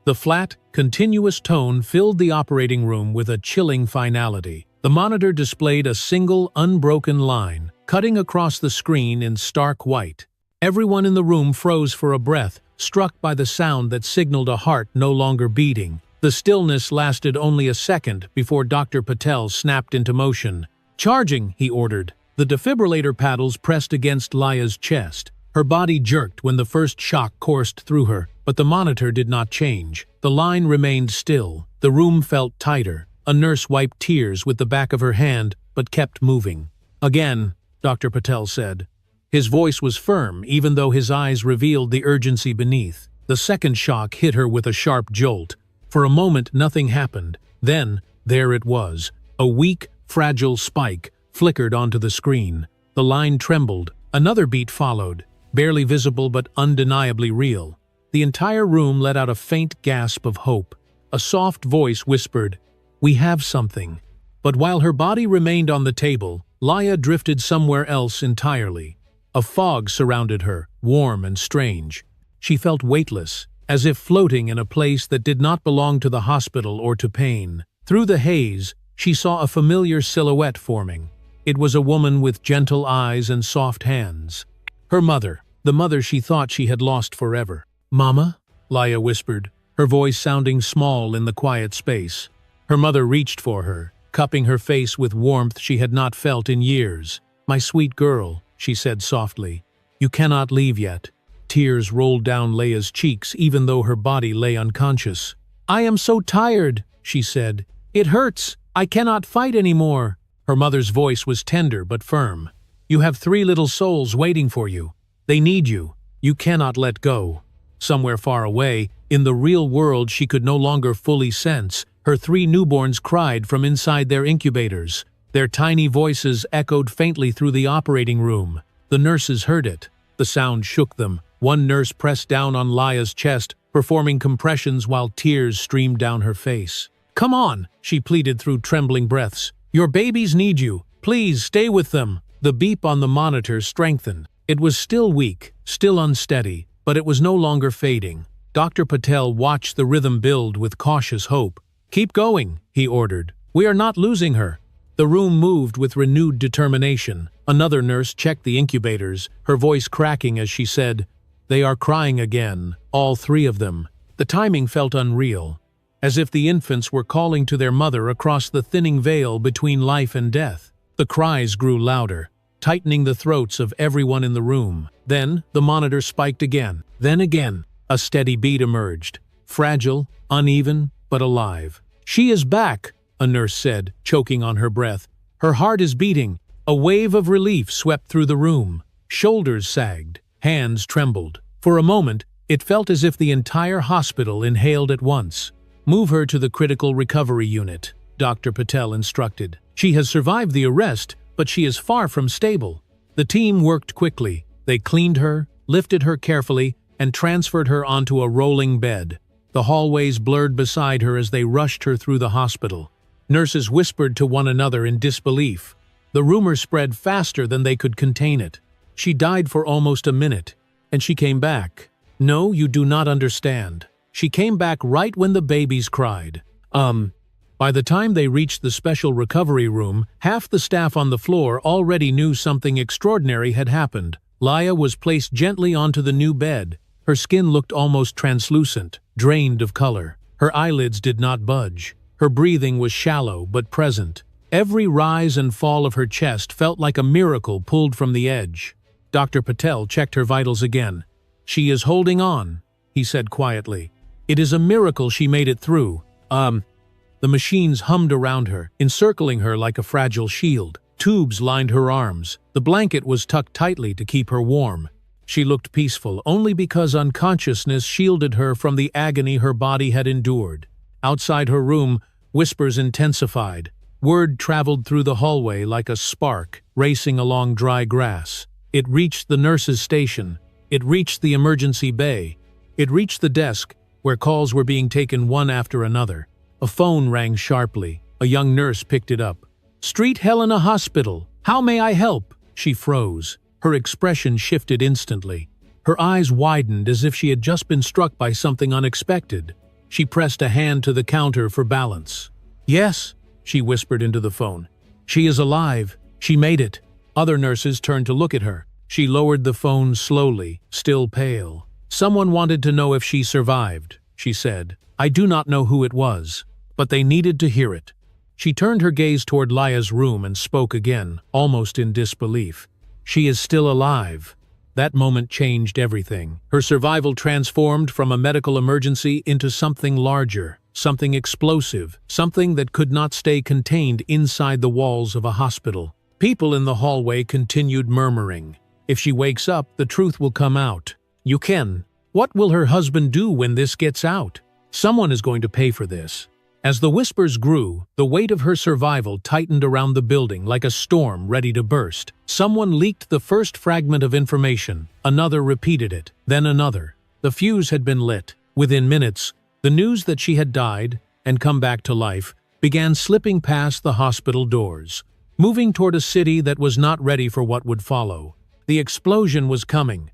The flat, continuous tone filled the operating room with a chilling finality. The monitor displayed a single, unbroken line, cutting across the screen in stark white. Everyone in the room froze for a breath, struck by the sound that signaled a heart no longer beating. The stillness lasted only a second before Dr. Patel snapped into motion. "Charging," he ordered. The defibrillator paddles pressed against Laya's chest. Her body jerked when the first shock coursed through her, but the monitor did not change. The line remained still. The room felt tighter. A nurse wiped tears with the back of her hand, but kept moving. "Again," Dr. Patel said. His voice was firm, even though his eyes revealed the urgency beneath. The second shock hit her with a sharp jolt. For a moment, nothing happened. Then, there it was. A weak, fragile spike flickered onto the screen. The line trembled. Another beat followed, barely visible but undeniably real. The entire room let out a faint gasp of hope. A soft voice whispered, "We have something." But while her body remained on the table, Laya drifted somewhere else entirely. A fog surrounded her, warm and strange. She felt weightless, as if floating in a place that did not belong to the hospital or to pain. Through the haze, she saw a familiar silhouette forming. It was a woman with gentle eyes and soft hands. Her mother, the mother she thought she had lost forever. "Mama?" Laya whispered, her voice sounding small in the quiet space. Her mother reached for her, cupping her face with warmth she had not felt in years. "My sweet girl," she said softly, "you cannot leave yet." Tears rolled down Laya's cheeks even though her body lay unconscious. "I am so tired," she said. "It hurts. I cannot fight anymore." Her mother's voice was tender but firm. "You have 3 little souls waiting for you. They need you. You cannot let go." Somewhere far away, in the real world she could no longer fully sense, her 3 newborns cried from inside their incubators. Their tiny voices echoed faintly through the operating room. The nurses heard it. The sound shook them. One nurse pressed down on Laya's chest, performing compressions while tears streamed down her face. "Come on," she pleaded through trembling breaths. "Your babies need you. Please stay with them." The beep on the monitor strengthened. It was still weak, still unsteady, but it was no longer fading. Dr. Patel watched the rhythm build with cautious hope. "Keep going," he ordered. "We are not losing her." The room moved with renewed determination. Another nurse checked the incubators, her voice cracking as she said, "They are crying again, all 3 of them." The timing felt unreal, as if the infants were calling to their mother across the thinning veil between life and death. The cries grew louder, tightening the throats of everyone in the room. Then the monitor spiked again. Then again. A steady beat emerged, fragile, uneven, but alive. "She is back," a nurse said, choking on her breath. "Her heart is beating." A wave of relief swept through the room. Shoulders sagged, hands trembled. For a moment, it felt as if the entire hospital inhaled at once. "Move her to the critical recovery unit," Dr. Patel instructed. She has survived the arrest, but she is far from stable. The team worked quickly. They cleaned her, lifted her carefully, and transferred her onto a rolling bed. The hallways blurred beside her as they rushed her through the hospital. Nurses whispered to one another in disbelief. The rumor spread faster than they could contain it. She died for almost a minute, and she came back. No, you do not understand. She came back right when the babies cried. By the time they reached the special recovery room, half the staff on the floor already knew something extraordinary had happened. Laya was placed gently onto the new bed. Her skin looked almost translucent, drained of color. Her eyelids did not budge. Her breathing was shallow but present. Every rise and fall of her chest felt like a miracle pulled from the edge. Dr. Patel checked her vitals again. "She is holding on," he said quietly. "It is a miracle she made it through." The machines hummed around her, encircling her like a fragile shield. Tubes lined her arms. The blanket was tucked tightly to keep her warm. She looked peaceful only because unconsciousness shielded her from the agony her body had endured. Outside her room, whispers intensified. Word traveled through the hallway like a spark, racing along dry grass. It reached the nurse's station. It reached the emergency bay. It reached the desk, where calls were being taken one after another. A phone rang sharply. A young nurse picked it up. "Street Helena Hospital. How may I help?" She froze. Her expression shifted instantly. Her eyes widened as if she had just been struck by something unexpected. She pressed a hand to the counter for balance. "Yes," she whispered into the phone. "She is alive. She made it." Other nurses turned to look at her. She lowered the phone slowly, still pale. "Someone wanted to know if she survived," she said. "I do not know who it was, but they needed to hear it." She turned her gaze toward Laya's room and spoke again, almost in disbelief. "She is still alive." That moment changed everything. Her survival transformed from a medical emergency into something larger, something explosive, something that could not stay contained inside the walls of a hospital. People in the hallway continued murmuring. "If she wakes up, the truth will come out. You can. What will her husband do when this gets out? Someone is going to pay for this." As the whispers grew, the weight of her survival tightened around the building like a storm ready to burst. Someone leaked the first fragment of information, another repeated it, then another. The fuse had been lit. Within minutes, the news that she had died and come back to life began slipping past the hospital doors, moving toward a city that was not ready for what would follow. The explosion was coming.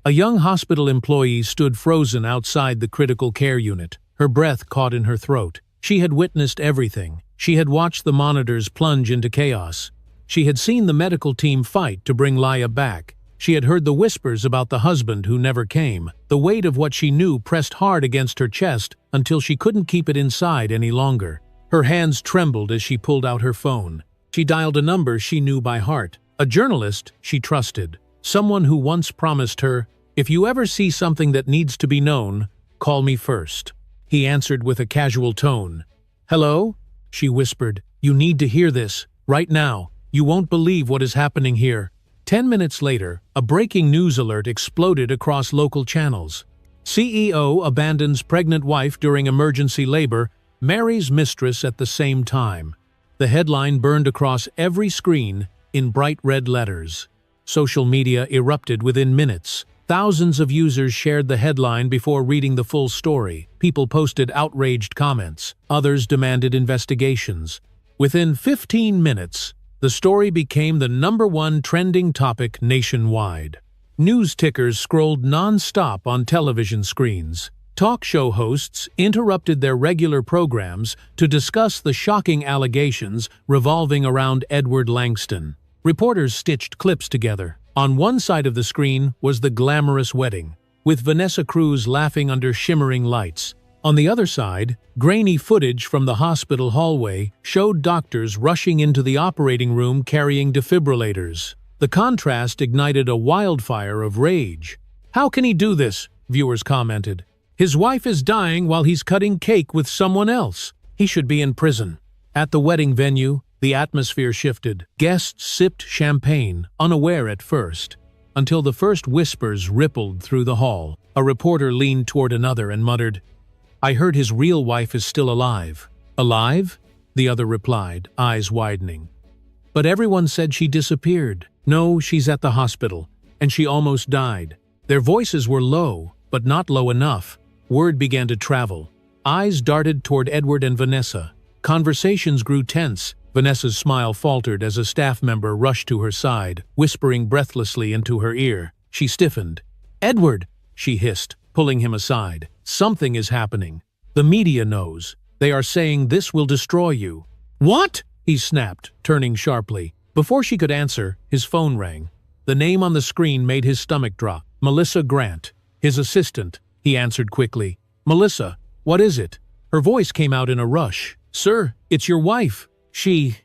A young hospital employee stood frozen outside the critical care unit, her breath caught in her throat. She had witnessed everything. She had watched the monitors plunge into chaos. She had seen the medical team fight to bring Laya back. She had heard the whispers about the husband who never came. The weight of what she knew pressed hard against her chest until she couldn't keep it inside any longer. Her hands trembled as she pulled out her phone. She dialed a number she knew by heart. A journalist she trusted. Someone who once promised her, "If you ever see something that needs to be known, call me first." He answered with a casual tone. "Hello?" she whispered. "You need to hear this, right now. You won't believe what is happening here." 10 minutes later, a breaking news alert exploded across local channels. CEO abandons pregnant wife during emergency labor, marries mistress at the same time. The headline burned across every screen in bright red letters. Social media erupted within minutes. Thousands of users shared the headline before reading the full story. People posted outraged comments. Others demanded investigations. Within 15 minutes, the story became the #1 trending topic nationwide. News tickers scrolled non-stop on television screens. Talk show hosts interrupted their regular programs to discuss the shocking allegations revolving around Edward Langston. Reporters stitched clips together. On one side of the screen was the glamorous wedding, with Vanessa Cruz laughing under shimmering lights. On the other side, grainy footage from the hospital hallway showed doctors rushing into the operating room carrying defibrillators. The contrast ignited a wildfire of rage. "How can he do this?" viewers commented. "His wife is dying while he's cutting cake with someone else. He should be in prison." At the wedding venue, the atmosphere shifted. Guests sipped champagne, unaware at first, until the first whispers rippled through the hall. A reporter leaned toward another and muttered, "I heard his real wife is still alive." "Alive?" the other replied, eyes widening. But everyone said she disappeared. No, she's at the hospital, and she almost died. Their voices were low, but not low enough. Word began to travel. Eyes darted toward Edward and Vanessa. Conversations grew tense. Vanessa's smile faltered as a staff member rushed to her side, whispering breathlessly into her ear. She stiffened. "Edward!" she hissed, pulling him aside. "Something is happening. The media knows. They are saying this will destroy you." "What?" he snapped, turning sharply. Before she could answer, his phone rang. The name on the screen made his stomach drop. Melissa Grant, his assistant. He answered quickly. "Melissa, what is it?" Her voice came out in a rush. "Sir, it's your wife. She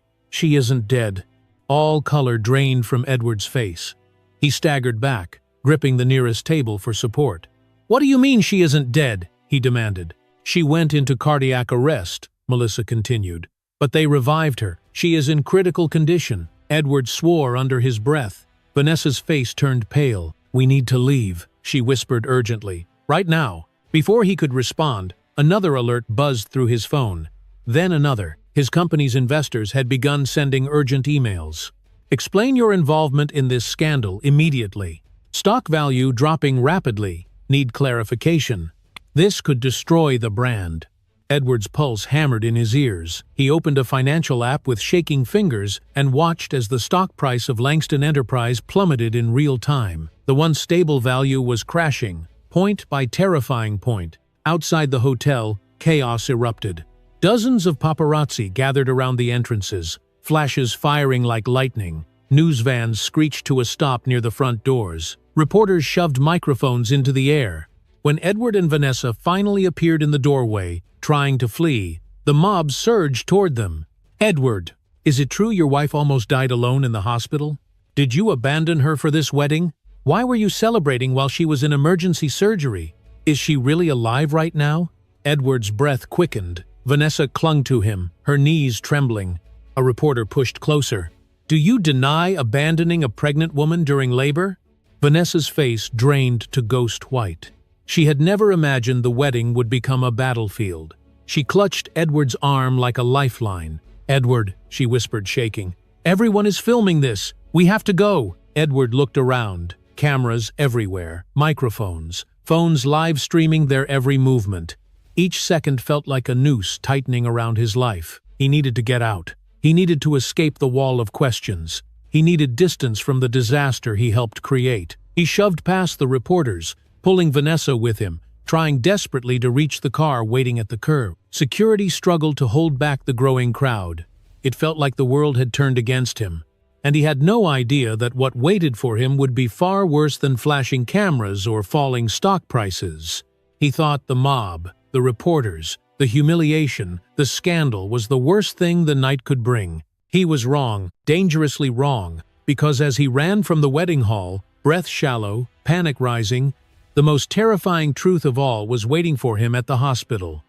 isn't dead." All color drained from Edward's face. He staggered back, gripping the nearest table for support. "What do you mean she isn't dead?" he demanded. "She went into cardiac arrest," Melissa continued. "But they revived her. She is in critical condition." Edward swore under his breath. Vanessa's face turned pale. "We need to leave," she whispered urgently. "Right now." Before he could respond, another alert buzzed through his phone. Then another. His company's investors had begun sending urgent emails. "Explain your involvement in this scandal immediately. Stock value dropping rapidly. Need clarification. This could destroy the brand." Edward's pulse hammered in his ears. He opened a financial app with shaking fingers and watched as the stock price of Langston Enterprise plummeted in real time. The once stable value was crashing, point by terrifying point. Outside the hotel, chaos erupted. Dozens of paparazzi gathered around the entrances, flashes firing like lightning. News vans screeched to a stop near the front doors. Reporters shoved microphones into the air. When Edward and Vanessa finally appeared in the doorway, trying to flee, the mob surged toward them. "Edward, is it true your wife almost died alone in the hospital? Did you abandon her for this wedding? Why were you celebrating while she was in emergency surgery? Is she really alive right now?" Edward's breath quickened. Vanessa clung to him, her knees trembling. A reporter pushed closer. "Do you deny abandoning a pregnant woman during labor?" Vanessa's face drained to ghost white. She had never imagined the wedding would become a battlefield. She clutched Edward's arm like a lifeline. "Edward," she whispered, shaking. "Everyone is filming this. We have to go." Edward looked around. Cameras everywhere, microphones, phones live streaming their every movement. Each second felt like a noose tightening around his life. He needed to get out. He needed to escape the wall of questions. He needed distance from the disaster he helped create. He shoved past the reporters, pulling Vanessa with him, trying desperately to reach the car waiting at the curb. Security struggled to hold back the growing crowd. It felt like the world had turned against him, and he had no idea that what waited for him would be far worse than flashing cameras or falling stock prices. He thought the mob, the reporters, the humiliation, the scandal was the worst thing the night could bring. He was wrong, dangerously wrong, because as he ran from the wedding hall, breath shallow, panic rising, the most terrifying truth of all was waiting for him at the hospital.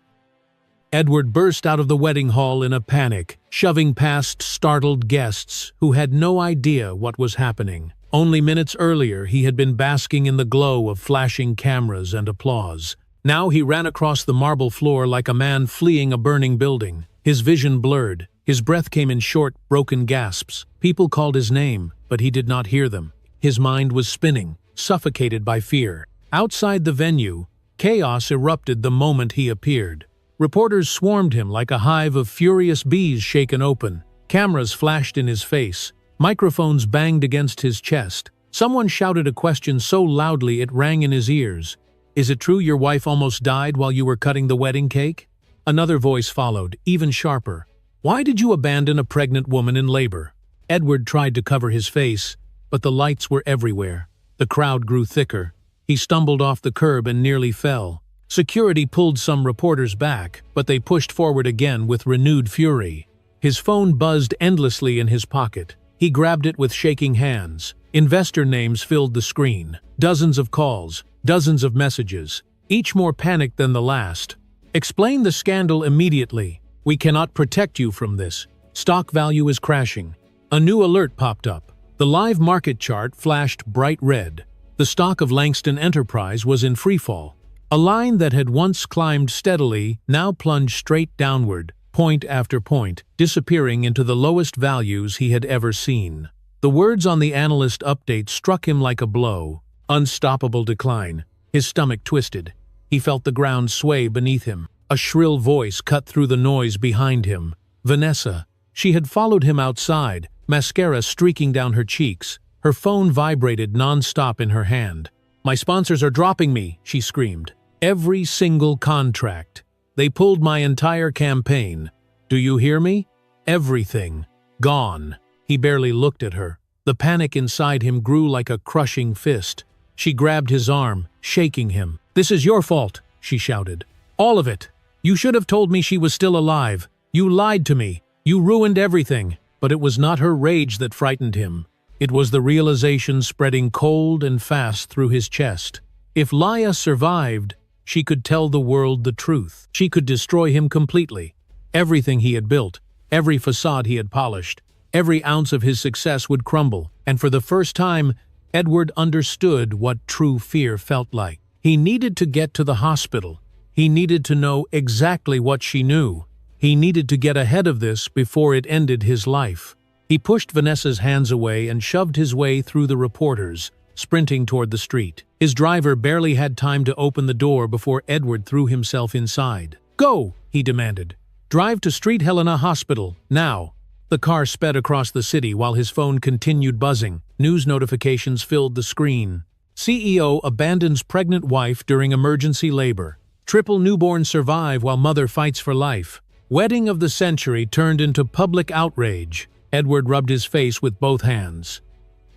Edward burst out of the wedding hall in a panic, shoving past startled guests who had no idea what was happening. Only minutes earlier he had been basking in the glow of flashing cameras and applause. Now he ran across the marble floor like a man fleeing a burning building. His vision blurred. His breath came in short, broken gasps. People called his name, but he did not hear them. His mind was spinning, suffocated by fear. Outside the venue, chaos erupted the moment he appeared. Reporters swarmed him like a hive of furious bees shaken open. Cameras flashed in his face. Microphones banged against his chest. Someone shouted a question so loudly it rang in his ears. "Is it true your wife almost died while you were cutting the wedding cake?" Another voice followed, even sharper. "Why did you abandon a pregnant woman in labor?" Edward tried to cover his face, but the lights were everywhere. The crowd grew thicker. He stumbled off the curb and nearly fell. Security pulled some reporters back, but they pushed forward again with renewed fury. His phone buzzed endlessly in his pocket. He grabbed it with shaking hands. Investor names filled the screen. Dozens of calls, dozens of messages, each more panicked than the last. "Explain the scandal immediately. We cannot protect you from this. Stock value is crashing." A new alert popped up. The live market chart flashed bright red. The stock of Langston Enterprise was in freefall. A line that had once climbed steadily now plunged straight downward, point after point, disappearing into the lowest values he had ever seen. The words on the analyst update struck him like a blow. Unstoppable decline. His stomach twisted. He felt the ground sway beneath him. A shrill voice cut through the noise behind him. Vanessa. She had followed him outside, mascara streaking down her cheeks. Her phone vibrated non-stop in her hand. "My sponsors are dropping me," she screamed. "Every single contract. They pulled my entire campaign. Do you hear me? Everything. Gone." He barely looked at her. The panic inside him grew like a crushing fist. She grabbed his arm, shaking him. "This is your fault," she shouted. "All of it. You should have told me she was still alive. You lied to me. You ruined everything." But it was not her rage that frightened him. It was the realization spreading cold and fast through his chest. If Laya survived, she could tell the world the truth. She could destroy him completely. Everything he had built, every facade he had polished, every ounce of his success would crumble, and for the first time, Edward understood what true fear felt like. He needed to get to the hospital. He needed to know exactly what she knew. He needed to get ahead of this before it ended his life. He pushed Vanessa's hands away and shoved his way through the reporters, sprinting toward the street. His driver barely had time to open the door before Edward threw himself inside. "Go!" he demanded. "Drive to Street Helena Hospital, now." The car sped across the city while his phone continued buzzing. News notifications filled the screen. CEO abandons pregnant wife during emergency labor. Triple newborn survive while mother fights for life. Wedding of the century turned into public outrage. Edward rubbed his face with both hands.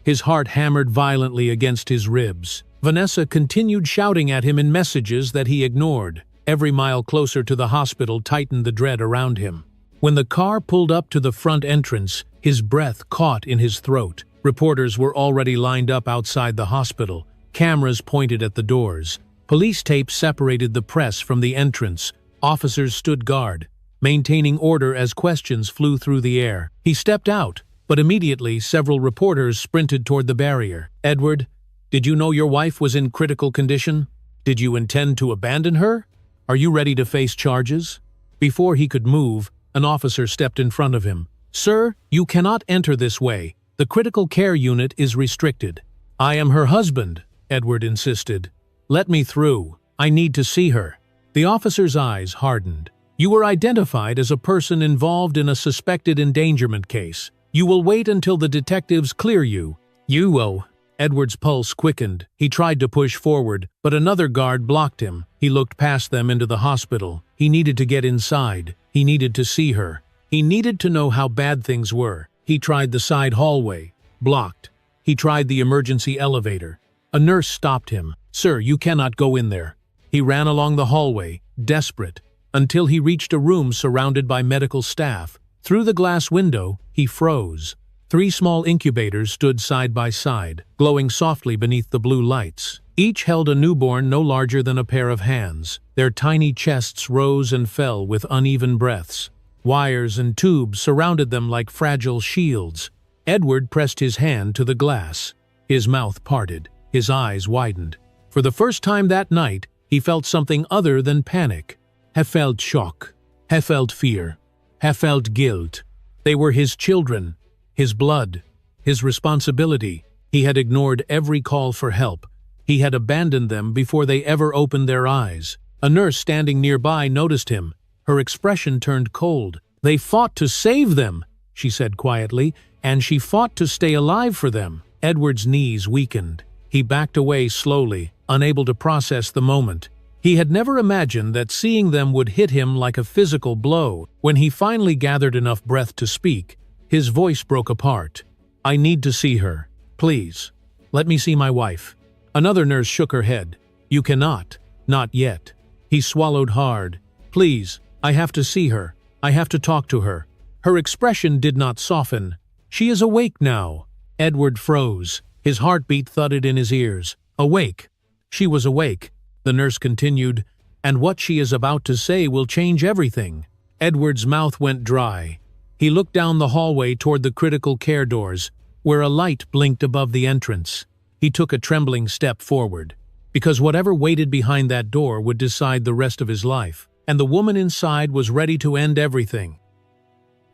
His heart hammered violently against his ribs. Vanessa continued shouting at him in messages that he ignored. Every mile closer to the hospital tightened the dread around him. When the car pulled up to the front entrance, his breath caught in his throat. Reporters were already lined up outside the hospital. Cameras pointed at the doors. Police tape separated the press from the entrance. Officers stood guard, maintaining order as questions flew through the air. He stepped out, but immediately several reporters sprinted toward the barrier. "Edward, did you know your wife was in critical condition? Did you intend to abandon her? Are you ready to face charges?" Before he could move, an officer stepped in front of him. "Sir, you cannot enter this way. The critical care unit is restricted." "I am her husband," Edward insisted. "Let me through. I need to see her." The officer's eyes hardened. "You were identified as a person involved in a suspected endangerment case. You will wait until the detectives clear you." "You will." Edward's pulse quickened. He tried to push forward, but another guard blocked him. He looked past them into the hospital. He needed to get inside. He needed to see her. He needed to know how bad things were. He tried the side hallway. Blocked. He tried the emergency elevator. A nurse stopped him. "Sir, you cannot go in there." He ran along the hallway, desperate, until he reached a room surrounded by medical staff. Through the glass window, he froze. 3 small incubators stood side by side, glowing softly beneath the blue lights. Each held a newborn no larger than a pair of hands. Their tiny chests rose and fell with uneven breaths. Wires and tubes surrounded them like fragile shields. Edward pressed his hand to the glass. His mouth parted. His eyes widened. For the first time that night, he felt something other than panic. He felt shock. He felt fear. He felt guilt. They were his children, his blood, his responsibility. He had ignored every call for help. He had abandoned them before they ever opened their eyes. A nurse standing nearby noticed him. Her expression turned cold. "They fought to save them," she said quietly, "and she fought to stay alive for them." Edward's knees weakened. He backed away slowly, unable to process the moment. He had never imagined that seeing them would hit him like a physical blow. When he finally gathered enough breath to speak, his voice broke apart. "I need to see her. Please. Let me see my wife." Another nurse shook her head. "You cannot. Not yet." He swallowed hard. "Please, I have to see her. I have to talk to her." Her expression did not soften. "She is awake now." Edward froze. His heartbeat thudded in his ears. Awake. She was awake. The nurse continued, "And what she is about to say will change everything." Edward's mouth went dry. He looked down the hallway toward the critical care doors, where a light blinked above the entrance. He took a trembling step forward, because whatever waited behind that door would decide the rest of his life. and the woman inside was ready to end everything.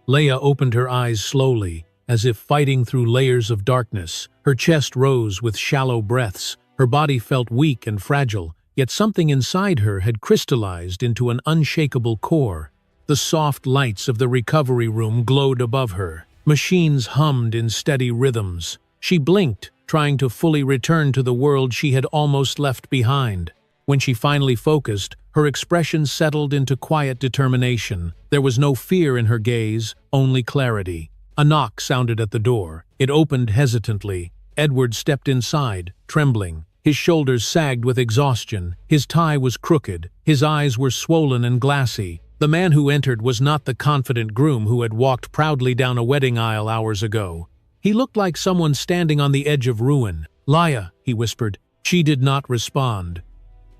Leia opened her eyes slowly, as if fighting through layers of darkness. Her chest rose with shallow breaths. Her body felt weak and fragile, yet something inside her had crystallized into an unshakable core. The soft lights of the recovery room glowed above her. Machines hummed in steady rhythms. She blinked, trying to fully return to the world she had almost left behind. When she finally focused, her expression settled into quiet determination. There was no fear in her gaze, only clarity. A knock sounded at the door. It opened hesitantly. Edward stepped inside, trembling. His shoulders sagged with exhaustion. His tie was crooked. His eyes were swollen and glassy. The man who entered was not the confident groom who had walked proudly down a wedding aisle hours ago. He looked like someone standing on the edge of ruin. "Leia," he whispered. She did not respond.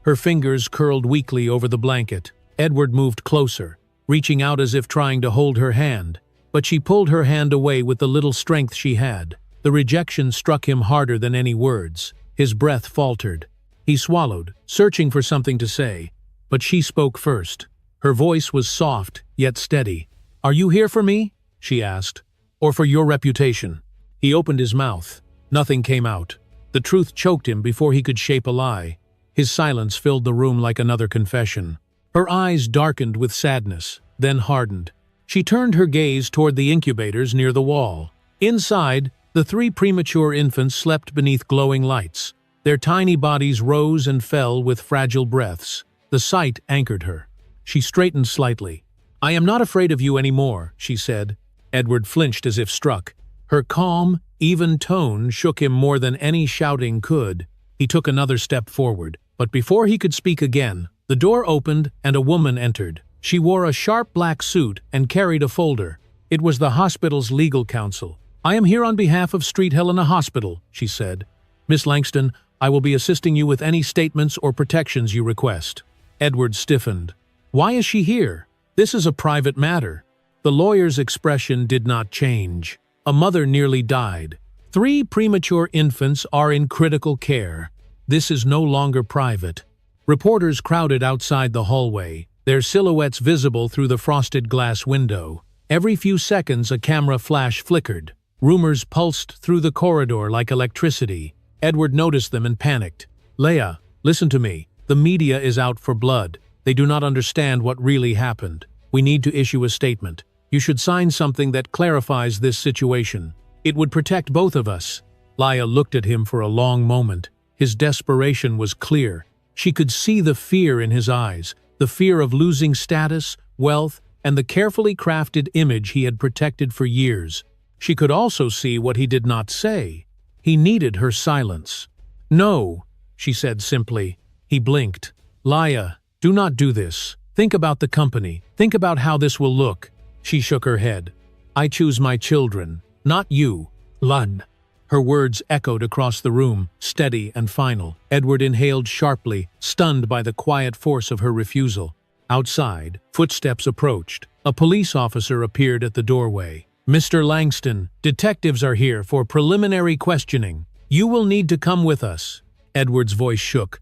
Her fingers curled weakly over the blanket. Edward moved closer, reaching out as if trying to hold her hand. But she pulled her hand away with the little strength she had. The rejection struck him harder than any words. His breath faltered. He swallowed, searching for something to say. But she spoke first. Her voice was soft, yet steady. "Are you here for me?" she asked. "Or for your reputation?" He opened his mouth. Nothing came out. The truth choked him before he could shape a lie. His silence filled the room like another confession. Her eyes darkened with sadness, then hardened. She turned her gaze toward the incubators near the wall. Inside, the 3 premature infants slept beneath glowing lights. Their tiny bodies rose and fell with fragile breaths. The sight anchored her. She straightened slightly. "I am not afraid of you anymore," she said. Edward flinched as if struck. Her calm, even tone shook him more than any shouting could. He took another step forward. But before he could speak again, the door opened and a woman entered. She wore a sharp black suit and carried a folder. It was the hospital's legal counsel. "I am here on behalf of Street Helena Hospital," she said. "Miss Langston, I will be assisting you with any statements or protections you request." Edward stiffened. "Why is she here? This is a private matter." The lawyer's expression did not change. "A mother nearly died. 3 premature infants are in critical care. This is no longer private." Reporters crowded outside the hallway, their silhouettes visible through the frosted glass window. Every few seconds a camera flash flickered. Rumors pulsed through the corridor like electricity. Edward noticed them and panicked. "Leia, listen to me. The media is out for blood. They do not understand what really happened. We need to issue a statement. You should sign something that clarifies this situation. It would protect both of us." Leia looked at him for a long moment. His desperation was clear. She could see the fear in his eyes, the fear of losing status, wealth, and the carefully crafted image he had protected for years. She could also see what he did not say. He needed her silence. "No," she said simply. He blinked. "Leia, do not do this. Think about the company. Think about how this will look." She shook her head. "I choose my children, not you, Lud." Her words echoed across the room, steady and final. Edward inhaled sharply, stunned by the quiet force of her refusal. Outside, footsteps approached. A police officer appeared at the doorway. "Mr. Langston, detectives are here for preliminary questioning. You will need to come with us." Edward's voice shook.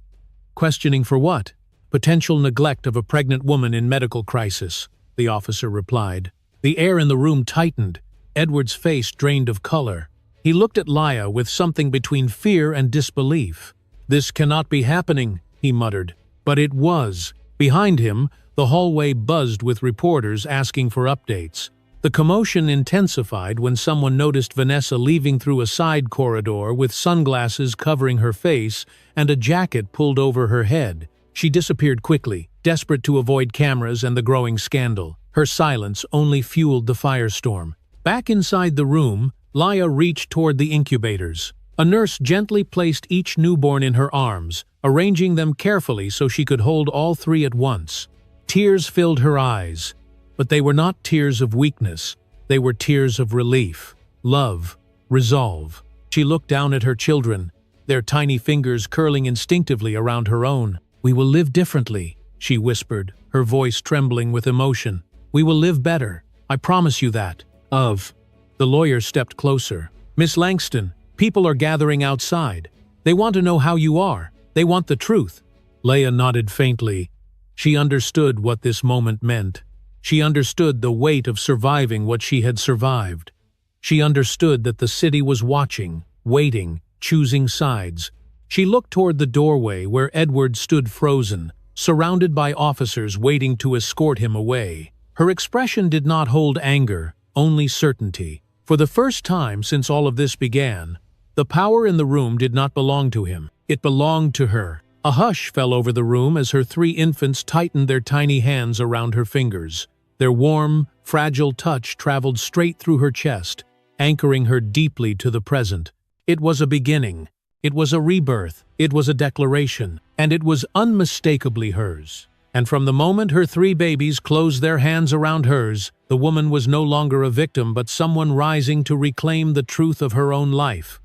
"Questioning for what?" "Potential neglect of a pregnant woman in medical crisis," the officer replied. The air in the room tightened. Edward's face drained of color. He looked at Leia with something between fear and disbelief. "This cannot be happening," he muttered. But it was. Behind him, the hallway buzzed with reporters asking for updates. The commotion intensified when someone noticed Vanessa leaving through a side corridor with sunglasses covering her face and a jacket pulled over her head. She disappeared quickly, desperate to avoid cameras and the growing scandal. Her silence only fueled the firestorm. Back inside the room, Leia reached toward the incubators. A nurse gently placed each newborn in her arms, arranging them carefully so she could hold all 3 at once. Tears filled her eyes, but they were not tears of weakness. They were tears of relief, love, resolve. She looked down at her children, their tiny fingers curling instinctively around her own. "We will live differently," she whispered, her voice trembling with emotion. "We will live better. I promise you that." The lawyer stepped closer. "Miss Langston, people are gathering outside. They want to know how you are. They want the truth." Leia nodded faintly. She understood what this moment meant. She understood the weight of surviving what she had survived. She understood that the city was watching, waiting, choosing sides. She looked toward the doorway where Edward stood frozen, surrounded by officers waiting to escort him away. Her expression did not hold anger, only certainty. For the first time since all of this began, the power in the room did not belong to him. It belonged to her. A hush fell over the room as her 3 infants tightened their tiny hands around her fingers. Their warm, fragile touch traveled straight through her chest, anchoring her deeply to the present. It was a beginning. It was a rebirth. It was a declaration. And it was unmistakably hers. And from the moment her 3 babies closed their hands around hers, the woman was no longer a victim but someone rising to reclaim the truth of her own life.